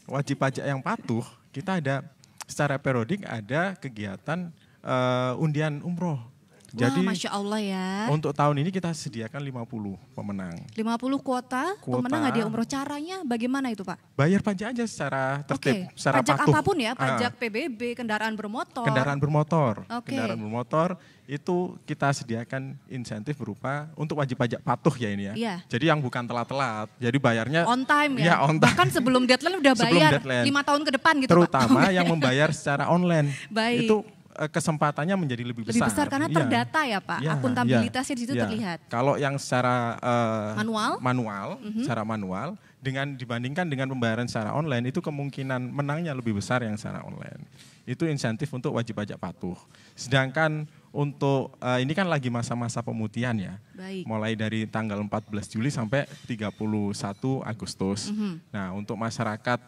wajib pajak yang patuh, kita ada secara periodik ada kegiatan undian umroh. Jadi Masya Allah ya. Untuk tahun ini kita sediakan 50 pemenang. 50 kuota pemenang hadiah umroh. Caranya bagaimana itu Pak? Bayar pajak aja secara tertib, secara pajak patuh. Apapun ya, pajak PBB, kendaraan bermotor. Kendaraan bermotor itu kita sediakan insentif berupa untuk wajib pajak patuh ya ini ya. Jadi yang bukan telat-telat, jadi bayarnya on time ya. On time. Bahkan sebelum deadline udah bayar 5 tahun ke depan gitu Terutama Pak. yang membayar secara online. Itu kesempatannya menjadi lebih besar. Lebih besar karena terdata ya Pak, akuntabilitasnya di situ terlihat. Kalau yang secara secara manual, dengan dibandingkan dengan pembayaran secara online, itu kemungkinan menangnya lebih besar yang secara online. Itu insentif untuk wajib pajak patuh. Sedangkan untuk, ini kan lagi masa-masa pemutihan ya, mulai dari tanggal 14 Juli sampai 31 Agustus. Nah untuk masyarakat,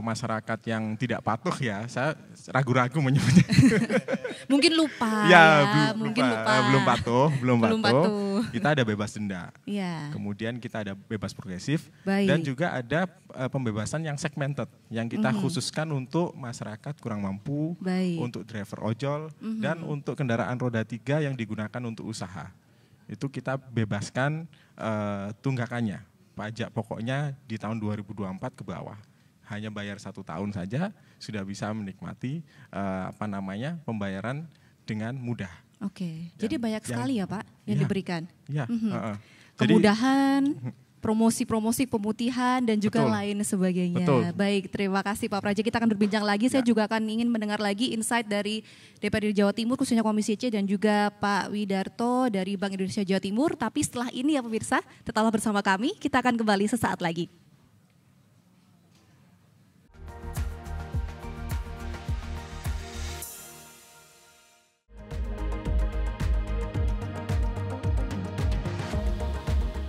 masyarakat yang tidak patuh ya, saya ragu-ragu menyebutnya. Mungkin lupa belum patuh. Kita ada bebas denda. Kemudian kita ada bebas progresif dan juga ada pembebasan yang segmented yang kita khususkan untuk masyarakat kurang mampu, untuk driver ojol dan untuk kendaraan roda 3 yang digunakan untuk usaha. Itu kita bebaskan tunggakannya. Pajak pokoknya di tahun 2024 ke bawah. Hanya bayar 1 tahun saja sudah bisa menikmati pembayaran dengan mudah. Jadi banyak sekali ya Pak yang diberikan. Kemudahan, promosi-promosi pemutihan dan juga lain sebagainya. Baik, terima kasih Pak Praja. Kita akan berbincang lagi. Saya juga akan ingin mendengar lagi insight dari DPRD Jawa Timur khususnya Komisi C dan juga Pak Widarto dari Bank Indonesia Jawa Timur. Tapi setelah ini ya pemirsa, tetaplah bersama kami. Kita akan kembali sesaat lagi.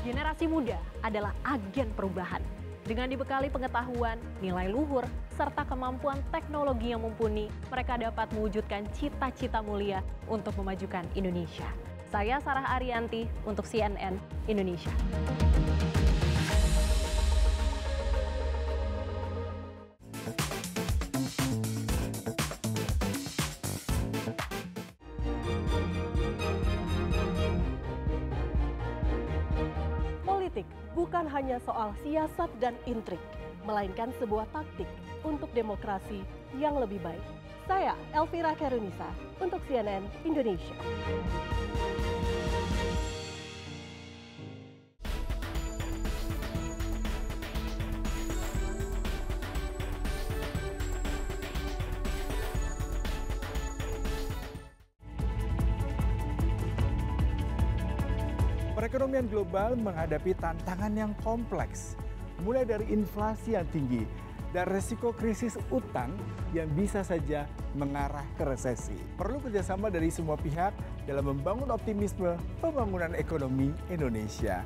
Generasi muda adalah agen perubahan. Dengan dibekali pengetahuan, nilai luhur, serta kemampuan teknologi yang mumpuni, mereka dapat mewujudkan cita-cita mulia untuk memajukan Indonesia. Saya Sarah Arianti untuk CNN Indonesia. Bukan hanya soal siasat dan intrik, melainkan sebuah taktik untuk demokrasi yang lebih baik. Saya Elvira Karunisa untuk CNN Indonesia. Perekonomian global menghadapi tantangan yang kompleks, mulai dari inflasi yang tinggi dan resiko krisis utang yang bisa saja mengarah ke resesi. Perlu kerjasama dari semua pihak dalam membangun optimisme pembangunan ekonomi Indonesia.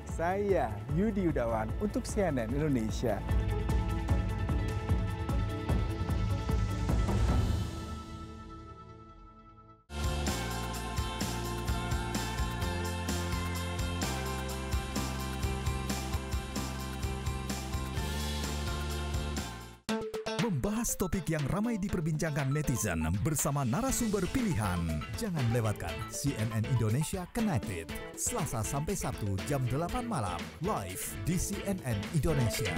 Saya Yudi Yudawan untuk CNN Indonesia. Kupas topik yang ramai diperbincangkan netizen bersama narasumber pilihan. Jangan lewatkan CNN Indonesia Connected. Selasa sampai Sabtu jam 8 malam. Live di CNN Indonesia.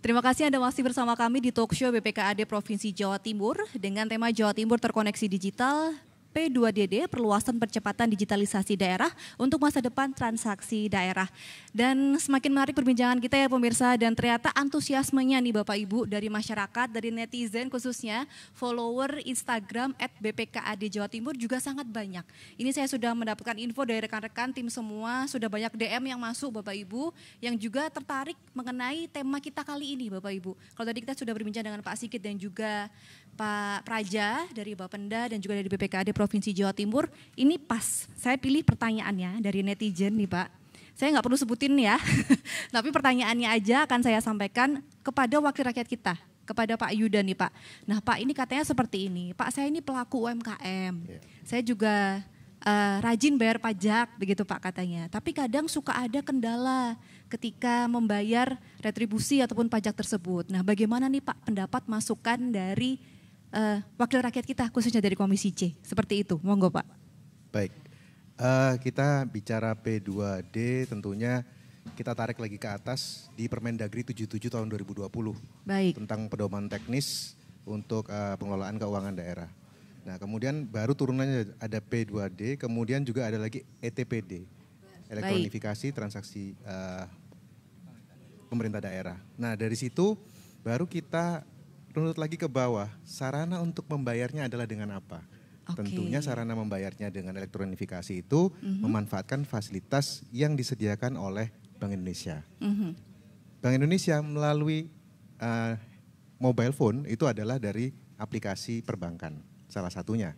Terima kasih Anda masih bersama kami di Talkshow BPKAD Provinsi Jawa Timur dengan tema Jawa Timur Terkoneksi Digital, P2DD, perluasan percepatan digitalisasi daerah untuk masa depan transaksi daerah. Dan semakin menarik perbincangan kita ya pemirsa, dan ternyata antusiasmenya nih Bapak Ibu dari masyarakat, dari netizen khususnya follower Instagram @BPKAD Jawa Timur juga sangat banyak. Ini saya sudah mendapatkan info dari rekan-rekan tim semua, sudah banyak DM yang masuk Bapak Ibu yang juga tertarik mengenai tema kita kali ini Bapak Ibu. Kalau tadi kita sudah berbincang dengan Pak Sigit dan juga Pak Praja dari Bapenda dan juga dari BPKAD Provinsi Jawa Timur, ini pas saya pilih pertanyaannya dari netizen nih Pak. Saya nggak perlu sebutin ya, tapi pertanyaannya aja akan saya sampaikan kepada wakil rakyat kita, kepada Pak Yuda nih Pak. Nah Pak, ini katanya seperti ini, Pak saya ini pelaku UMKM, saya juga rajin bayar pajak begitu Pak katanya, tapi kadang suka ada kendala ketika membayar retribusi ataupun pajak tersebut. Nah bagaimana nih Pak pendapat masukan dari wakil rakyat kita khususnya dari Komisi C, seperti itu, monggo Pak. Baik, kita bicara P2D tentunya kita tarik lagi ke atas di Permendagri 77 tahun 2020. Baik. Tentang pedoman teknis untuk pengelolaan keuangan daerah. Nah kemudian baru turunannya ada P2D, kemudian juga ada lagi ETPD, elektronifikasi transaksi pemerintah daerah. Nah dari situ baru kita runut lagi ke bawah, sarana untuk membayarnya adalah dengan apa? Tentunya sarana membayarnya dengan elektronifikasi itu memanfaatkan fasilitas yang disediakan oleh Bank Indonesia. Bank Indonesia melalui mobile phone itu adalah dari aplikasi perbankan, salah satunya.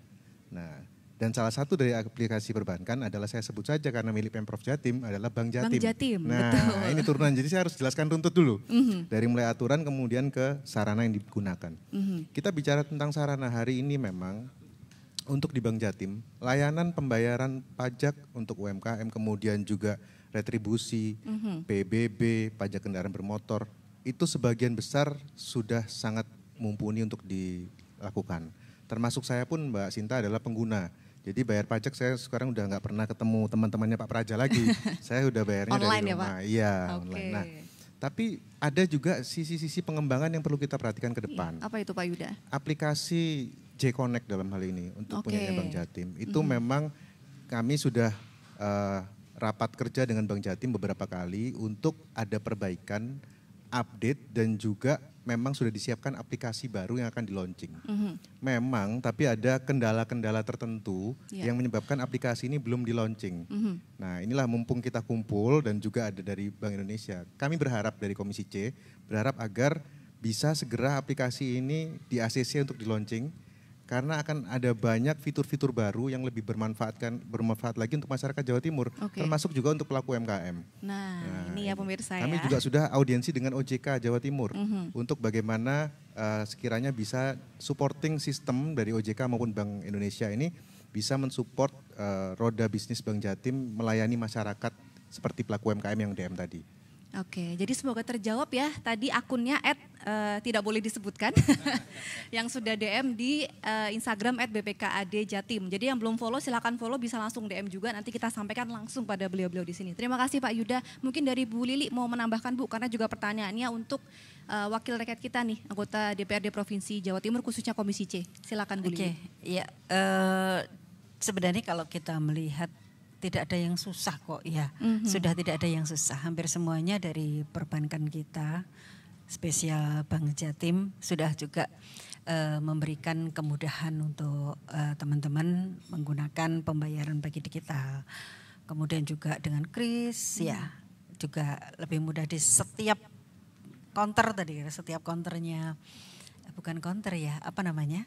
Nah, dan salah satu dari aplikasi perbankan adalah saya sebut saja karena milik Pemprov Jatim adalah Bank Jatim. Bank Jatim, nah, betul. Ini turunan, jadi saya harus jelaskan runtut dulu. Dari mulai aturan kemudian ke sarana yang digunakan. Kita bicara tentang sarana hari ini memang untuk di Bank Jatim, layanan pembayaran pajak untuk UMKM, kemudian juga retribusi, PBB, pajak kendaraan bermotor, itu sebagian besar sudah sangat mumpuni untuk dilakukan. Termasuk saya pun Mbak Sinta adalah pengguna. Jadi bayar pajak saya sekarang udah nggak pernah ketemu teman-temannya Pak Praja lagi. Saya udah bayarnya online dari rumah. Ya, Pak? Iya, online. Nah, tapi ada juga sisi-sisi pengembangan yang perlu kita perhatikan ke depan. Apa itu Pak Yuda? Aplikasi J-Connect dalam hal ini untuk punyanya Bank Jatim. Itu memang kami sudah rapat kerja dengan Bank Jatim beberapa kali untuk ada perbaikan, update dan juga memang sudah disiapkan aplikasi baru yang akan di-launching. Memang tapi ada kendala-kendala tertentu yang menyebabkan aplikasi ini belum di-launching. Nah inilah mumpung kita kumpul dan juga ada dari Bank Indonesia. Kami berharap dari Komisi C, berharap agar bisa segera aplikasi ini di ACC untuk di-launching. Karena akan ada banyak fitur-fitur baru yang lebih bermanfaat lagi untuk masyarakat Jawa Timur, termasuk juga untuk pelaku UMKM. Nah ini ya pemirsa kami juga sudah audiensi dengan OJK Jawa Timur untuk bagaimana sekiranya bisa supporting sistem dari OJK maupun Bank Indonesia ini bisa mensupport roda bisnis Bank Jatim melayani masyarakat seperti pelaku UMKM yang DM tadi. Oke, jadi semoga terjawab ya. Tadi akunnya tidak boleh disebutkan yang sudah DM di Instagram @BPKAD Jatim. Jadi yang belum follow silakan follow, bisa langsung DM juga. Nanti kita sampaikan langsung pada beliau-beliau di sini. Terima kasih Pak Yuda. Mungkin dari Bu Lili mau menambahkan Bu, karena juga pertanyaannya untuk wakil rakyat kita nih, anggota DPRD Provinsi Jawa Timur khususnya Komisi C. Silakan Bu Lili. Ya, sebenarnya kalau kita melihat tidak ada yang susah kok ya, sudah tidak ada yang susah. Hampir semuanya dari perbankan kita, spesial Bank Jatim sudah juga memberikan kemudahan untuk teman-teman menggunakan pembayaran bagi digital. Kemudian juga dengan kris ya, juga lebih mudah di setiap counter tadi, setiap counternya, bukan counter ya, apa namanya?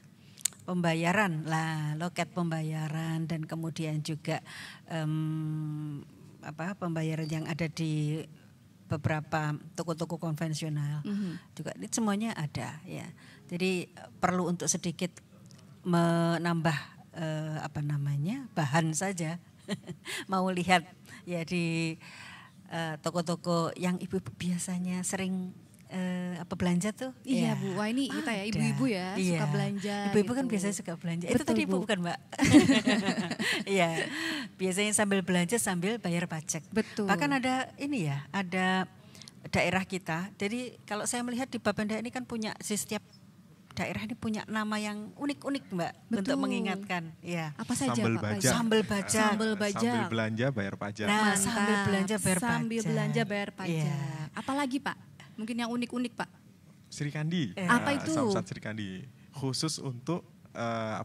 Pembayaran lah, loket pembayaran, dan kemudian juga pembayaran yang ada di beberapa toko-toko konvensional juga ini semuanya ada ya. Jadi perlu untuk sedikit menambah bahan saja. Mau lihat ya di toko-toko yang ibu-ibu biasanya sering belanja tuh. Iya Bu, wah ini kita ya ibu-ibu ya suka belanja. Ibu-ibu gitu. kan biasanya suka belanja. Betul, itu tadi Bu. Ibu bukan Mbak? Iya, biasanya sambil belanja sambil bayar pajak. Betul. Bahkan ada ini ya, ada daerah kita. Jadi kalau saya melihat di Bapenda ini kan punya setiap daerah ini punya nama yang unik-unik Mbak. Betul. Untuk mengingatkan. Ya. Apa saja Sambal Pak? bajak. Sambal bajak. Sambal bajak. Sambil belanja bayar pajak. Nah, sambil belanja bayar pajak. Sambil belanja bayar pajak. Iya. Apalagi Pak? Mungkin yang unik-unik Pak? Sri Kandi. Apa itu? Samsat Sri Kandi. Khusus untuk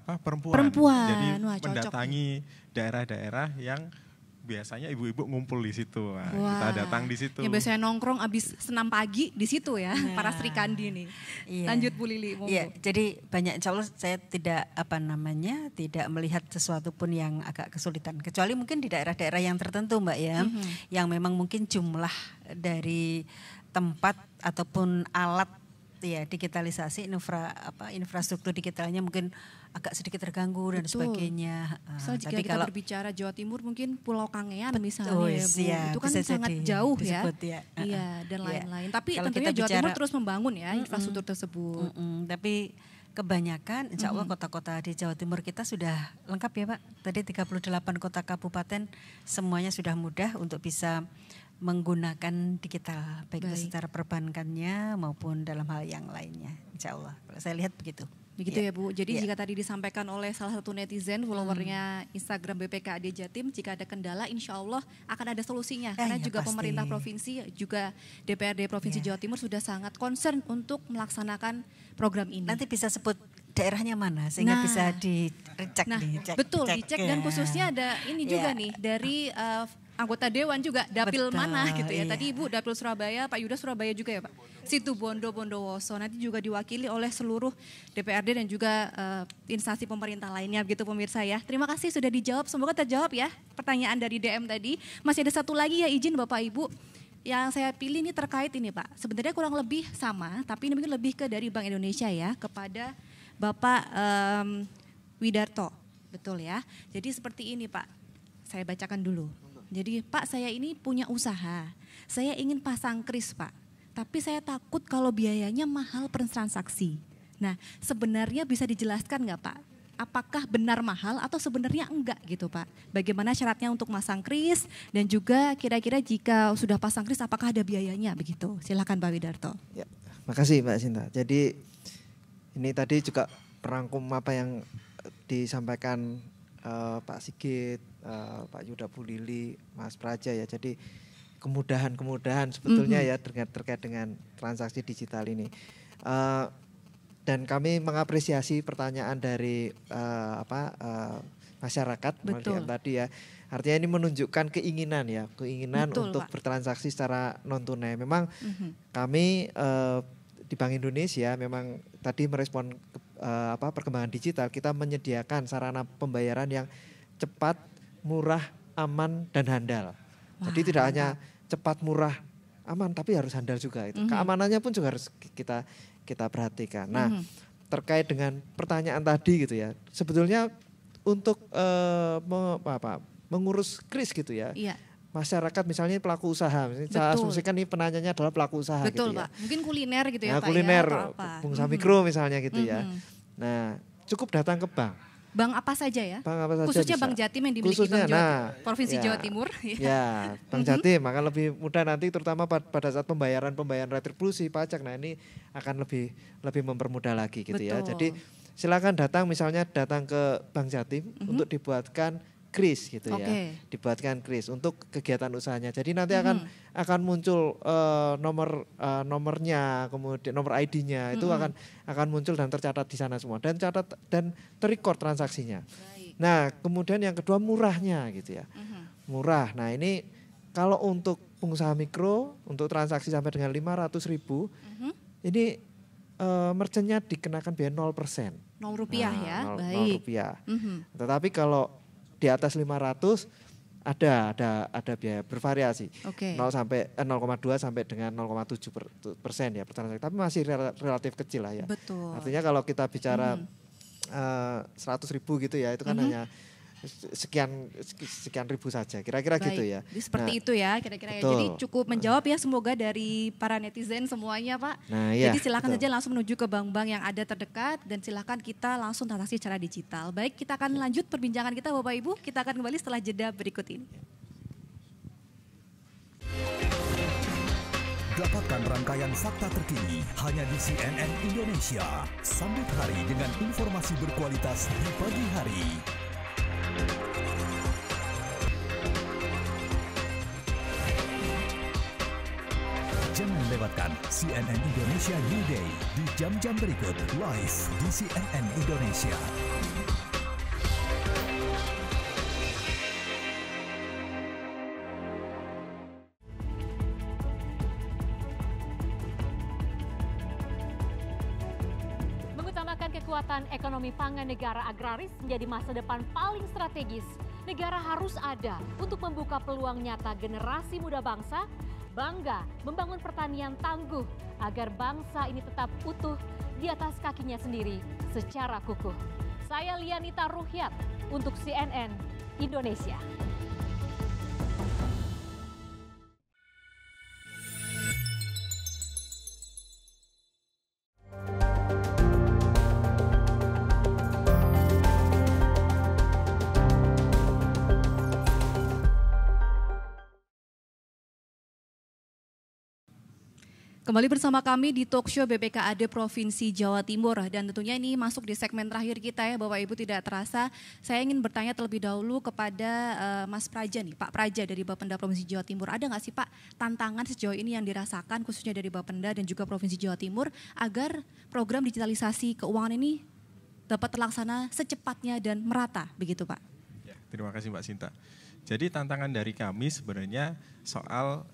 perempuan. Perempuan. Jadi Wah, cocok. mendatangi daerah-daerah yang biasanya ibu-ibu ngumpul di situ. Nah, Wah. kita datang di situ. Yang biasanya nongkrong abis senam pagi di situ ya, para Sri Kandi nih. Iya. Lanjut Bu Lili. Iya, jadi banyak insya Allah saya tidak tidak melihat sesuatu pun yang agak kesulitan. Kecuali mungkin di daerah-daerah yang tertentu Mbak ya, yang memang mungkin jumlah dari tempat ataupun alat ya digitalisasi infrastruktur digitalnya mungkin agak sedikit terganggu dan sebagainya. So, jika tapi kita kalau berbicara Jawa Timur mungkin Pulau Kangean misalnya Oh, ya Bu, iya, itu kan bisa sangat jadi jauh disebut ya. ya. Iya dan Iya. lain-lain. Tapi Kalau tentunya kita Jawa Timur bicara- terus membangun ya infrastruktur tersebut. Tapi kebanyakan insya Allah kota-kota di Jawa Timur kita sudah lengkap ya Pak. Tadi 38 kota kabupaten semuanya sudah mudah untuk bisa menggunakan digital baik itu secara perbankannya maupun dalam hal yang lainnya insya Allah. Saya lihat begitu. Begitu ya Bu. Jadi jika tadi disampaikan oleh salah satu netizen followernya Instagram BPKAD Jatim, jika ada kendala insya Allah akan ada solusinya. Karena juga pasti. pemerintah provinsi juga DPRD Provinsi Jawa Timur sudah sangat concern untuk melaksanakan program ini. Nanti bisa sebut daerahnya mana sehingga bisa dicek betul dicek dan khususnya ada ini juga nih dari anggota dewan juga dapil mana gitu ya. Tadi Ibu dapil Surabaya, Pak Yuda Surabaya juga ya Pak. Situ Bondo Bondowoso nanti juga diwakili oleh seluruh DPRD dan juga instansi pemerintah lainnya begitu pemirsa ya. Terima kasih sudah dijawab, semoga terjawab ya pertanyaan dari DM tadi. Masih ada satu lagi ya izin Bapak Ibu. Yang saya pilih ini terkait ini Pak. Sebenarnya kurang lebih sama tapi ini mungkin lebih ke dari Bank Indonesia ya kepada Bapak Widarto. Betul ya. Jadi seperti ini Pak. Saya bacakan dulu. Jadi Pak saya ini punya usaha, saya ingin pasang kris Pak, tapi saya takut kalau biayanya mahal per transaksi. Nah sebenarnya bisa dijelaskan nggak Pak, apakah benar mahal atau sebenarnya enggak gitu Pak? Bagaimana syaratnya untuk masang kris dan juga kira-kira jika sudah pasang kris apakah ada biayanya begitu? Silakan Pak Widarto. Ya, makasih Mbak Sinta. Jadi ini tadi juga merangkum apa yang disampaikan Pak Sigit, Pak Yuda Bu Lili, Mas Praja ya. Jadi kemudahan-kemudahan sebetulnya ya terkait dengan transaksi digital ini. Dan kami mengapresiasi pertanyaan dari masyarakat tadi ya. Artinya ini menunjukkan keinginan ya, betul, untuk Pak bertransaksi secara non tunai. Memang kami di Bank Indonesia memang tadi merespon perkembangan digital, kita menyediakan sarana pembayaran yang cepat, murah, aman dan handal. Jadi tidak hanya cepat, murah, aman, tapi harus handal juga itu. Keamanannya pun juga harus kita perhatikan. Nah, terkait dengan pertanyaan tadi gitu ya, sebetulnya untuk mengurus kris gitu ya. Iya. Masyarakat misalnya pelaku usaha, misalnya saya asumsikan ini penanyanya adalah pelaku usaha. Betul gitu Pak, mungkin kuliner gitu ya nah, Pak kuliner, ya, pengusaha mikro misalnya gitu ya. Nah cukup datang ke bank. Bank apa saja ya? Bank apa saja khususnya bisa. Bank Jatim yang dimiliki Bank Provinsi Jawa Timur. Ya, Bank Jatim akan lebih mudah nanti terutama pada saat pembayaran retribusi pajak. Nah ini akan lebih mempermudah lagi gitu. Betul. Ya. Jadi silakan datang ke Bank Jatim untuk dibuatkan kris gitu ya, dibuatkan kris untuk kegiatan usahanya. Jadi nanti akan muncul nomornya, kemudian nomor ID-nya itu akan muncul dan tercatat di sana semua dan terrecord transaksinya. Nah kemudian yang kedua murahnya gitu ya, murah. Nah ini kalau untuk pengusaha mikro untuk transaksi sampai dengan 500.000 ini merchantnya dikenakan biaya 0%. 0 rupiah ya, 0 rupiah. Tetapi kalau di atas 500 Ada biaya bervariasi. 0,2 sampai dengan 0,7% ya per transaksi, tapi masih relatif kecil lah ya. Betul. Artinya kalau kita bicara 100.000 gitu ya, itu kan hanya sekian ribu saja, kira-kira gitu ya. Seperti itu ya kira-kira ya. Jadi cukup menjawab ya semoga dari para netizen semuanya Pak. Jadi silakan saja langsung menuju ke bank-bank yang ada terdekat dan silakan kita langsung transaksi secara digital. Baik, kita akan lanjut perbincangan kita Bapak Ibu, kita akan kembali setelah jeda berikut ini. Dapatkan rangkaian fakta terkini hanya di CNN Indonesia. Sambut hari dengan informasi berkualitas di pagi hari. Jangan lewatkan CNN Indonesia New Day di jam-jam berikut live di CNN Indonesia. Mengutamakan kekuatan ekonomi pangan negara agraris menjadi masa depan paling strategis. Negara harus ada untuk membuka peluang nyata generasi muda bangsa, bangga membangun pertanian tangguh agar bangsa ini tetap utuh di atas kakinya sendiri secara kukuh. Saya Lianita Ruhyat untuk CNN Indonesia. Kembali bersama kami di Talkshow BPKAD Provinsi Jawa Timur dan tentunya ini masuk di segmen terakhir kita ya Bapak Ibu, tidak terasa. Saya ingin bertanya terlebih dahulu kepada Mas Praja nih, Pak Praja dari Bapenda Provinsi Jawa Timur. Ada nggak sih Pak tantangan sejauh ini yang dirasakan khususnya dari Bapenda dan juga Provinsi Jawa Timur agar program digitalisasi keuangan ini dapat terlaksana secepatnya dan merata begitu Pak? Ya, terima kasih Mbak Sinta. Jadi tantangan dari kami sebenarnya soal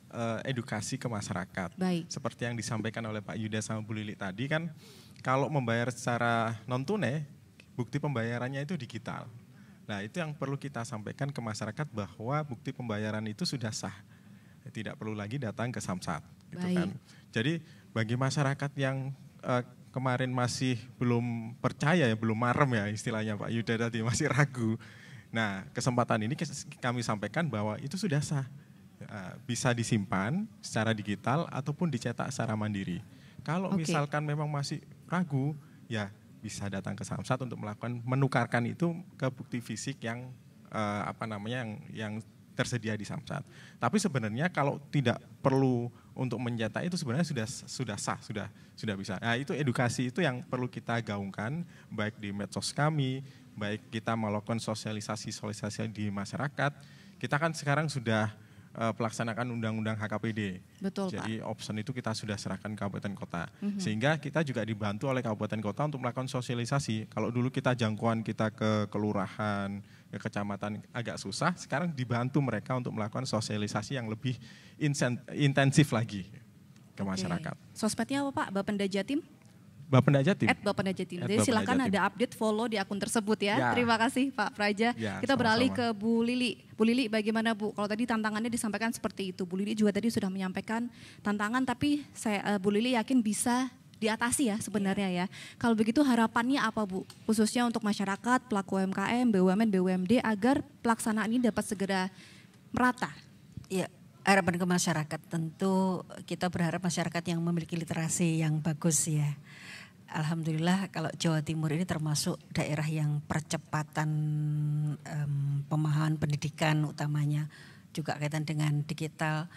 edukasi ke masyarakat. Baik. Seperti yang disampaikan oleh Pak Yuda sama Bu Lili tadi kan, kalau membayar secara non-tunai, bukti pembayarannya itu digital. Nah itu yang perlu kita sampaikan ke masyarakat bahwa bukti pembayaran itu sudah sah. Tidak perlu lagi datang ke Samsat. Gitu kan. Jadi bagi masyarakat yang kemarin masih belum percaya ya, belum marem ya istilahnya Pak Yuda tadi, masih ragu. Nah, kesempatan ini kami sampaikan bahwa itu sudah sah, bisa disimpan secara digital ataupun dicetak secara mandiri. Kalau misalkan memang masih ragu, ya bisa datang ke Samsat untuk menukarkan itu ke bukti fisik yang yang tersedia di Samsat. Tapi sebenarnya kalau tidak perlu untuk mencetak itu sebenarnya sudah sah, sudah bisa. Nah, itu edukasi itu yang perlu kita gaungkan baik di medsos kami, baik kita melakukan sosialisasi di masyarakat. Kita kan sekarang sudah pelaksanakan undang-undang HKPD. Betul, jadi Pak. option itu kita sudah serahkan ke kabupaten kota. Sehingga kita juga dibantu oleh kabupaten kota untuk melakukan sosialisasi. Kalau dulu kita jangkauan kita ke kelurahan, ke kecamatan agak susah, sekarang dibantu mereka untuk melakukan sosialisasi yang lebih intensif lagi ke masyarakat. Sosmednya apa Pak? Bapenda Jatim? Bapenda Jatim. @Bapenda Jatim. Jadi silakan ada update, follow di akun tersebut ya. Terima kasih Pak Praja. Kita beralih ke Bu Lili. Bu Lili bagaimana Bu? Kalau tadi tantangannya disampaikan seperti itu. Bu Lili juga tadi sudah menyampaikan tantangan tapi Bu Lili yakin bisa diatasi ya sebenarnya ya. Kalau begitu harapannya apa Bu? Khususnya untuk masyarakat, pelaku UMKM, BUMN, BUMD agar pelaksanaan ini dapat segera merata. Ya, harapan ke masyarakat tentu kita berharap masyarakat yang memiliki literasi yang bagus ya. Alhamdulillah kalau Jawa Timur ini termasuk daerah yang percepatan pemahaman pendidikan utamanya juga kaitan dengan digital,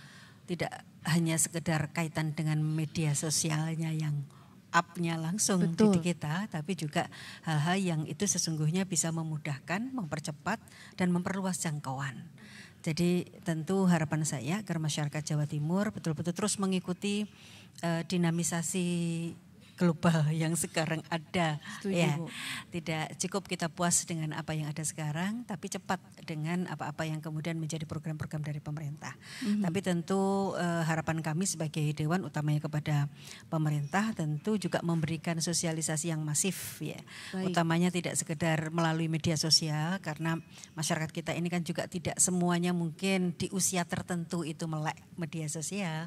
tidak hanya sekedar kaitan dengan media sosialnya yang up-nya langsung di kita, tapi juga hal-hal yang itu sesungguhnya bisa memudahkan, mempercepat dan memperluas jangkauan. Jadi tentu harapan saya agar masyarakat Jawa Timur betul-betul terus mengikuti dinamisasi global yang sekarang ada. Setuju, ya, Bu. tidak cukup kita puas dengan apa yang ada sekarang, tapi cepat dengan apa-apa yang kemudian menjadi program-program dari pemerintah. Tapi tentu harapan kami sebagai Dewan, utamanya kepada pemerintah, tentu juga memberikan sosialisasi yang masif, ya. Baik. Utamanya tidak sekedar melalui media sosial, karena masyarakat kita ini kan juga tidak semuanya mungkin di usia tertentu itu melek media sosial.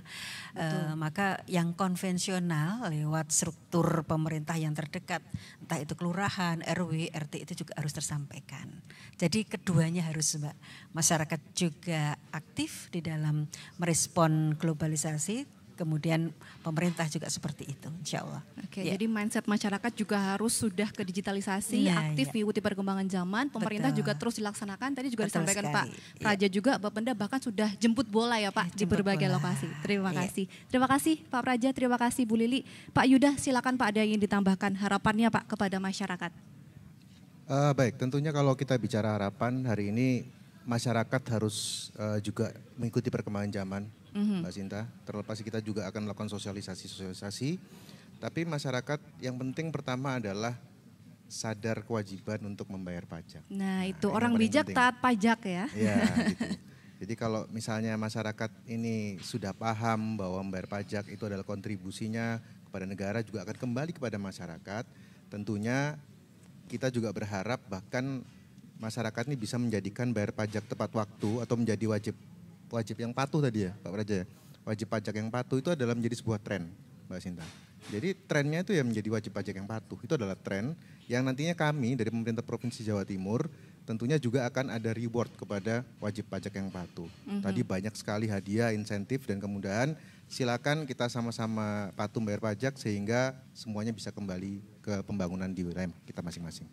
Maka yang konvensional lewat struktur pemerintah yang terdekat, entah itu kelurahan, RW, RT, itu juga harus tersampaikan. Jadi keduanya harus, Mbak. Masyarakat juga aktif di dalam merespon globalisasi, kemudian pemerintah juga seperti itu, insya Allah. Oke, jadi mindset masyarakat juga harus sudah ke digitalisasi, aktif mengikuti perkembangan zaman. Pemerintah juga terus dilaksanakan. Tadi juga disampaikan Pak Praja juga, Bapenda bahkan sudah jemput bola ya Pak di berbagai lokasi. Terima kasih. Terima kasih Pak Praja, terima kasih Bu Lili. Pak Yuda, silakan Pak, ada yang ditambahkan harapannya Pak kepada masyarakat. Baik, tentunya kalau kita bicara harapan hari ini, masyarakat harus juga mengikuti perkembangan zaman, Mbak Sinta. Terlepas kita juga akan melakukan sosialisasi, tapi masyarakat yang penting pertama adalah sadar kewajiban untuk membayar pajak. Nah itu orang bijak penting. Taat pajak ya. Ya gitu. Jadi kalau misalnya masyarakat ini sudah paham bahwa membayar pajak itu adalah kontribusinya kepada negara, juga akan kembali kepada masyarakat, tentunya kita juga berharap bahkan masyarakat ini bisa menjadikan bayar pajak tepat waktu atau menjadi wajib yang patuh tadi ya Pak Praja. Wajib pajak yang patuh itu adalah menjadi sebuah tren, Mbak Sinta. Jadi trennya itu ya menjadi wajib pajak yang patuh. Itu adalah tren yang nantinya kami dari pemerintah Provinsi Jawa Timur tentunya juga akan ada reward kepada wajib pajak yang patuh. Tadi banyak sekali hadiah, insentif, dan kemudahan. Silakan kita sama-sama patuh bayar pajak sehingga semuanya bisa kembali ke pembangunan di wilayah kita masing-masing.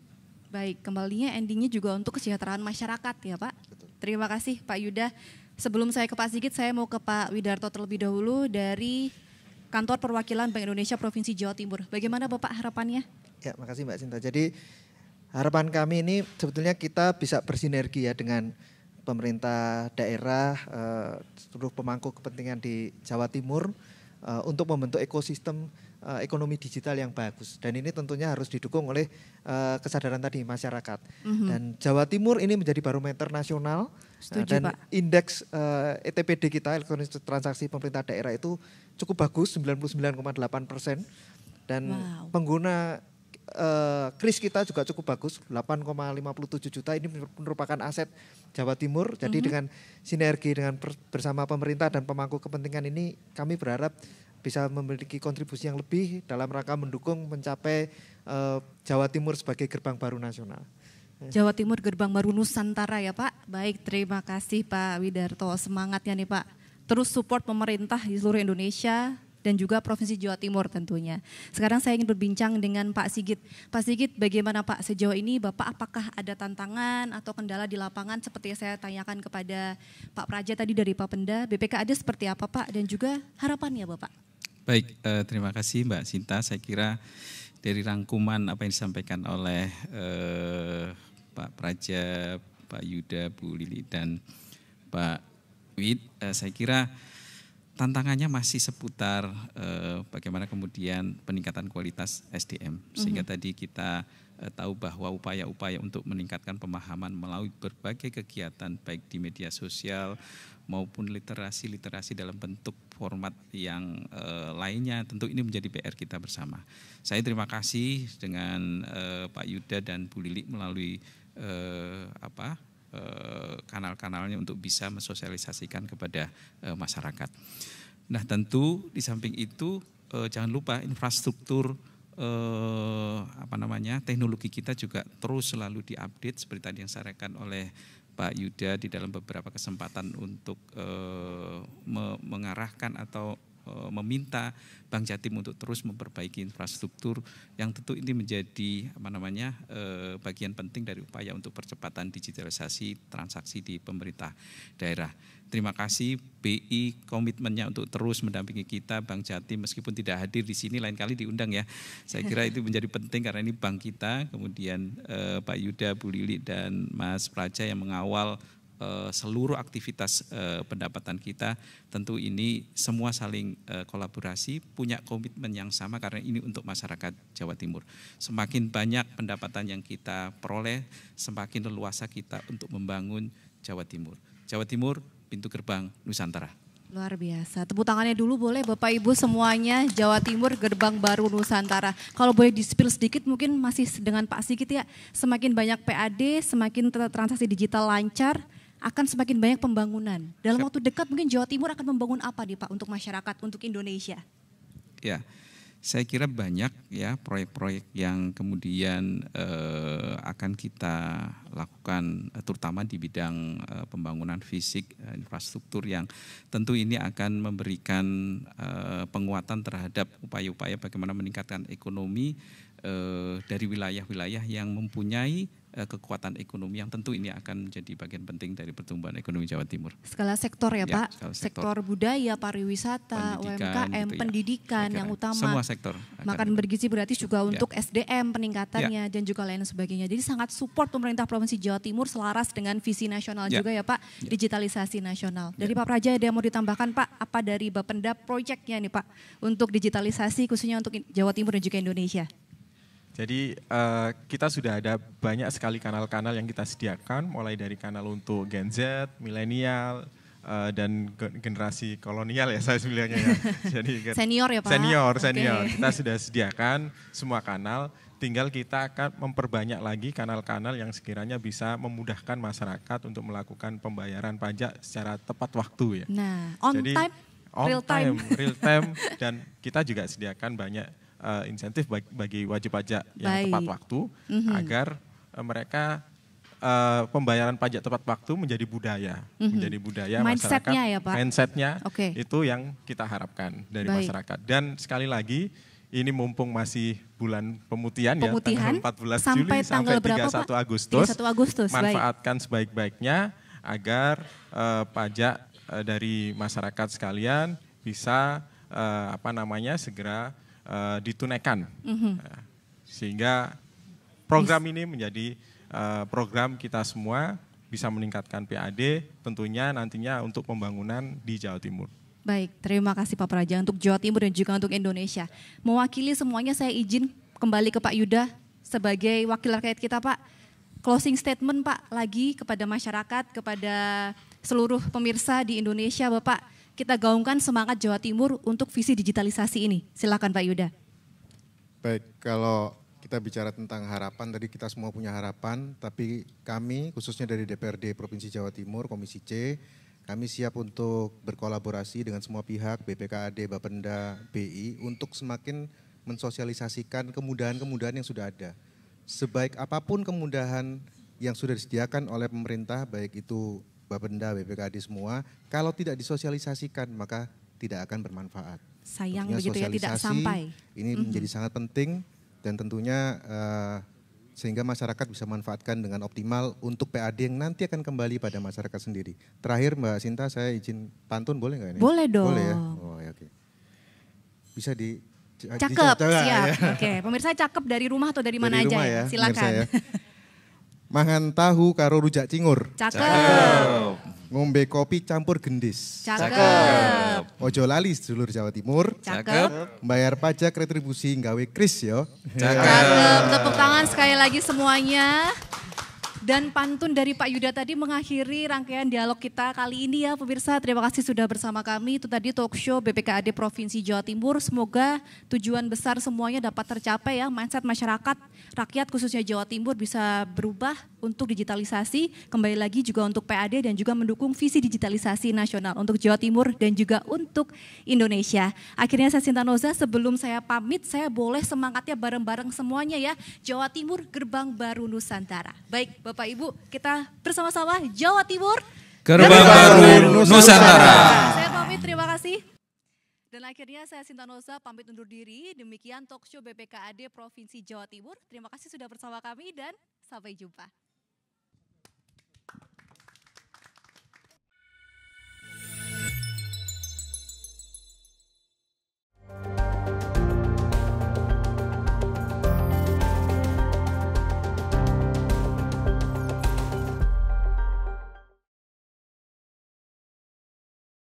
Baik, kembalinya endingnya juga untuk kesejahteraan masyarakat ya Pak. Betul. Terima kasih Pak Yuda. Sebelum saya ke Pak Sigit, saya mau ke Pak Widarto terlebih dahulu dari Kantor Perwakilan Bank Indonesia Provinsi Jawa Timur. Bagaimana Bapak harapannya? Ya, makasih Mbak Sinta. Jadi harapan kami ini sebetulnya kita bisa bersinergi ya dengan pemerintah daerah, seluruh pemangku kepentingan di Jawa Timur untuk membentuk ekosistem ekonomi digital yang bagus. Dan ini tentunya harus didukung oleh kesadaran tadi masyarakat. Dan Jawa Timur ini menjadi barometer nasional. Setuju, dan Pak. Indeks ETPD kita, elektronik transaksi pemerintah daerah, itu cukup bagus, 99,8%. Dan pengguna kris kita juga cukup bagus, 8,57 juta. Ini merupakan aset Jawa Timur. Jadi dengan sinergi dengan bersama pemerintah dan pemangku kepentingan ini, kami berharap bisa memiliki kontribusi yang lebih dalam rangka mendukung mencapai Jawa Timur sebagai gerbang baru nasional. Jawa Timur gerbang baru Nusantara ya Pak. Baik, terima kasih Pak Widarto. Semangatnya nih Pak. Terus support pemerintah di seluruh Indonesia dan juga Provinsi Jawa Timur tentunya. Sekarang saya ingin berbincang dengan Pak Sigit. Pak Sigit, bagaimana Pak sejauh ini Bapak, apakah ada tantangan atau kendala di lapangan seperti yang saya tanyakan kepada Pak Praja tadi dari Bapenda, BPKAD seperti apa Pak, dan juga harapannya Bapak? Baik, terima kasih Mbak Sinta. Saya kira dari rangkuman apa yang disampaikan oleh Pak Praja, Pak Yuda, Bu Lili, dan Pak Wid, saya kira tantangannya masih seputar bagaimana kemudian peningkatan kualitas SDM. Sehingga tadi kita tahu bahwa upaya-upaya untuk meningkatkan pemahaman melalui berbagai kegiatan baik di media sosial maupun literasi dalam bentuk format yang lainnya, tentu ini menjadi PR kita bersama. Saya terima kasih dengan Pak Yuda dan Bu Lili melalui kanal-kanalnya untuk bisa mensosialisasikan kepada masyarakat. Nah tentu di samping itu jangan lupa infrastruktur teknologi kita juga terus selalu diupdate seperti tadi yang disampaikan oleh Pak Yuda di dalam beberapa kesempatan untuk mengarahkan atau meminta Bank Jatim untuk terus memperbaiki infrastruktur yang tentu ini menjadi bagian penting dari upaya untuk percepatan digitalisasi transaksi di pemerintah daerah. Terima kasih BI komitmennya untuk terus mendampingi kita, Bank Jatim meskipun tidak hadir di sini, lain kali diundang ya. Saya kira itu menjadi penting karena ini bank kita, kemudian Pak Yuda, Bu Lili dan Mas Praja yang mengawal seluruh aktivitas pendapatan kita, tentu ini semua saling kolaborasi, punya komitmen yang sama karena ini untuk masyarakat Jawa Timur. Semakin banyak pendapatan yang kita peroleh, semakin leluasa kita untuk membangun Jawa Timur. Jawa Timur, pintu gerbang Nusantara. Luar biasa. Tepuk tangannya dulu boleh Bapak Ibu semuanya. Jawa Timur gerbang baru Nusantara. Kalau boleh di-spill sedikit mungkin masih dengan Pak Sigit ya. Semakin banyak PAD, semakin transaksi digital lancar, akan semakin banyak pembangunan. Dalam waktu dekat mungkin Jawa Timur akan membangun apa nih Pak untuk masyarakat, untuk Indonesia? Ya, saya kira banyak ya proyek-proyek yang kemudian akan kita lakukan, terutama di bidang pembangunan fisik, infrastruktur yang tentu ini akan memberikan penguatan terhadap upaya-upaya bagaimana meningkatkan ekonomi dari wilayah-wilayah yang mempunyai kekuatan ekonomi yang tentu ini akan menjadi bagian penting dari pertumbuhan ekonomi Jawa Timur. Skala sektor ya Pak, sektor budaya, pariwisata, UMKM, gitu pendidikan yang utama. Semua sektor. Makan bergizi berarti juga untuk SDM peningkatannya dan juga lain sebagainya. Jadi sangat support pemerintah Provinsi Jawa Timur selaras dengan visi nasional juga ya Pak, digitalisasi nasional. Dari Pak Praja ada yang mau ditambahkan Pak, apa dari Bapenda proyeknya nih Pak untuk digitalisasi khususnya untuk Jawa Timur dan juga Indonesia? Jadi kita sudah ada banyak sekali kanal-kanal yang kita sediakan, mulai dari kanal untuk Gen Z, milenial, dan generasi kolonial ya saya bilangnya ya. Jadi senior ya Pak? Senior. Okay. Kita sudah sediakan semua kanal, tinggal kita akan memperbanyak lagi kanal-kanal yang sekiranya bisa memudahkan masyarakat untuk melakukan pembayaran pajak secara tepat waktu ya. Nah, real time, dan kita juga sediakan banyak insentif bagi wajib pajak yang tepat waktu agar mereka pembayaran pajak tepat waktu menjadi budaya, mindset-nya masyarakat. Ya, Pak? Mindset-nya itu yang kita harapkan dari masyarakat. Dan sekali lagi ini mumpung masih bulan pemutihan ya, tanggal 14 Juli sampai 31 Agustus, manfaatkan sebaik-baiknya agar pajak dari masyarakat sekalian bisa segera ditunaikan, sehingga program ini menjadi program kita semua bisa meningkatkan PAD tentunya nantinya untuk pembangunan di Jawa Timur. Baik, terima kasih Pak Praja untuk Jawa Timur dan juga untuk Indonesia. Mewakili semuanya saya izin kembali ke Pak Yuda sebagai wakil rakyat kita Pak. Closing statement Pak lagi kepada masyarakat, kepada seluruh pemirsa di Indonesia Bapak. Kita gaungkan semangat Jawa Timur untuk visi digitalisasi ini. Silakan Pak Yuda. Baik, kalau kita bicara tentang harapan, tadi kita semua punya harapan, tapi kami khususnya dari DPRD Provinsi Jawa Timur, Komisi C, kami siap untuk berkolaborasi dengan semua pihak, BPKAD, Bapenda, BI, untuk semakin mensosialisasikan kemudahan-kemudahan yang sudah ada. Sebaik apapun kemudahan yang sudah disediakan oleh pemerintah, baik itu Bapenda, BPKAD semua, kalau tidak disosialisasikan maka tidak akan bermanfaat. Sayang tentunya begitu ya, tidak sampai. Ini menjadi sangat penting dan tentunya sehingga masyarakat bisa manfaatkan dengan optimal untuk PAD yang nanti akan kembali pada masyarakat sendiri. Terakhir Mbak Sinta, saya izin pantun boleh nggak ini? Boleh dong. Boleh ya? Oh ya, oke. Bisa cakep, siap. Ya. Oke, pemirsa cakep dari rumah atau dari mana aja ya? Silakan. Mangan tahu karo rujak cingur. Cakep. Ngombe kopi campur gendis. Cakep. Ojo lali sedulur Jawa Timur. Cakep. Bayar pajak retribusi nggawe kris yo. Cakep. Tepuk tangan sekali lagi semuanya. Dan pantun dari Pak Yuda tadi mengakhiri rangkaian dialog kita kali ini ya pemirsa. Terima kasih sudah bersama kami. Itu tadi talk show BPKAD Provinsi Jawa Timur. Semoga tujuan besar semuanya dapat tercapai ya. Mindset masyarakat, rakyat khususnya Jawa Timur bisa berubah untuk digitalisasi. Kembali lagi juga untuk PAD dan juga mendukung visi digitalisasi nasional untuk Jawa Timur dan juga untuk Indonesia. Akhirnya saya Sinta Noza, sebelum saya pamit saya boleh semangatnya bareng-bareng semuanya ya. Jawa Timur gerbang baru Nusantara. Baik Bapak Ibu, kita bersama-sama Jawa Timur gerbang baru Nusantara. Saya pamit, terima kasih. Dan akhirnya saya Sinta Noza pamit undur diri. Demikian talk show BPKAD Provinsi Jawa Timur. Terima kasih sudah bersama kami dan sampai jumpa.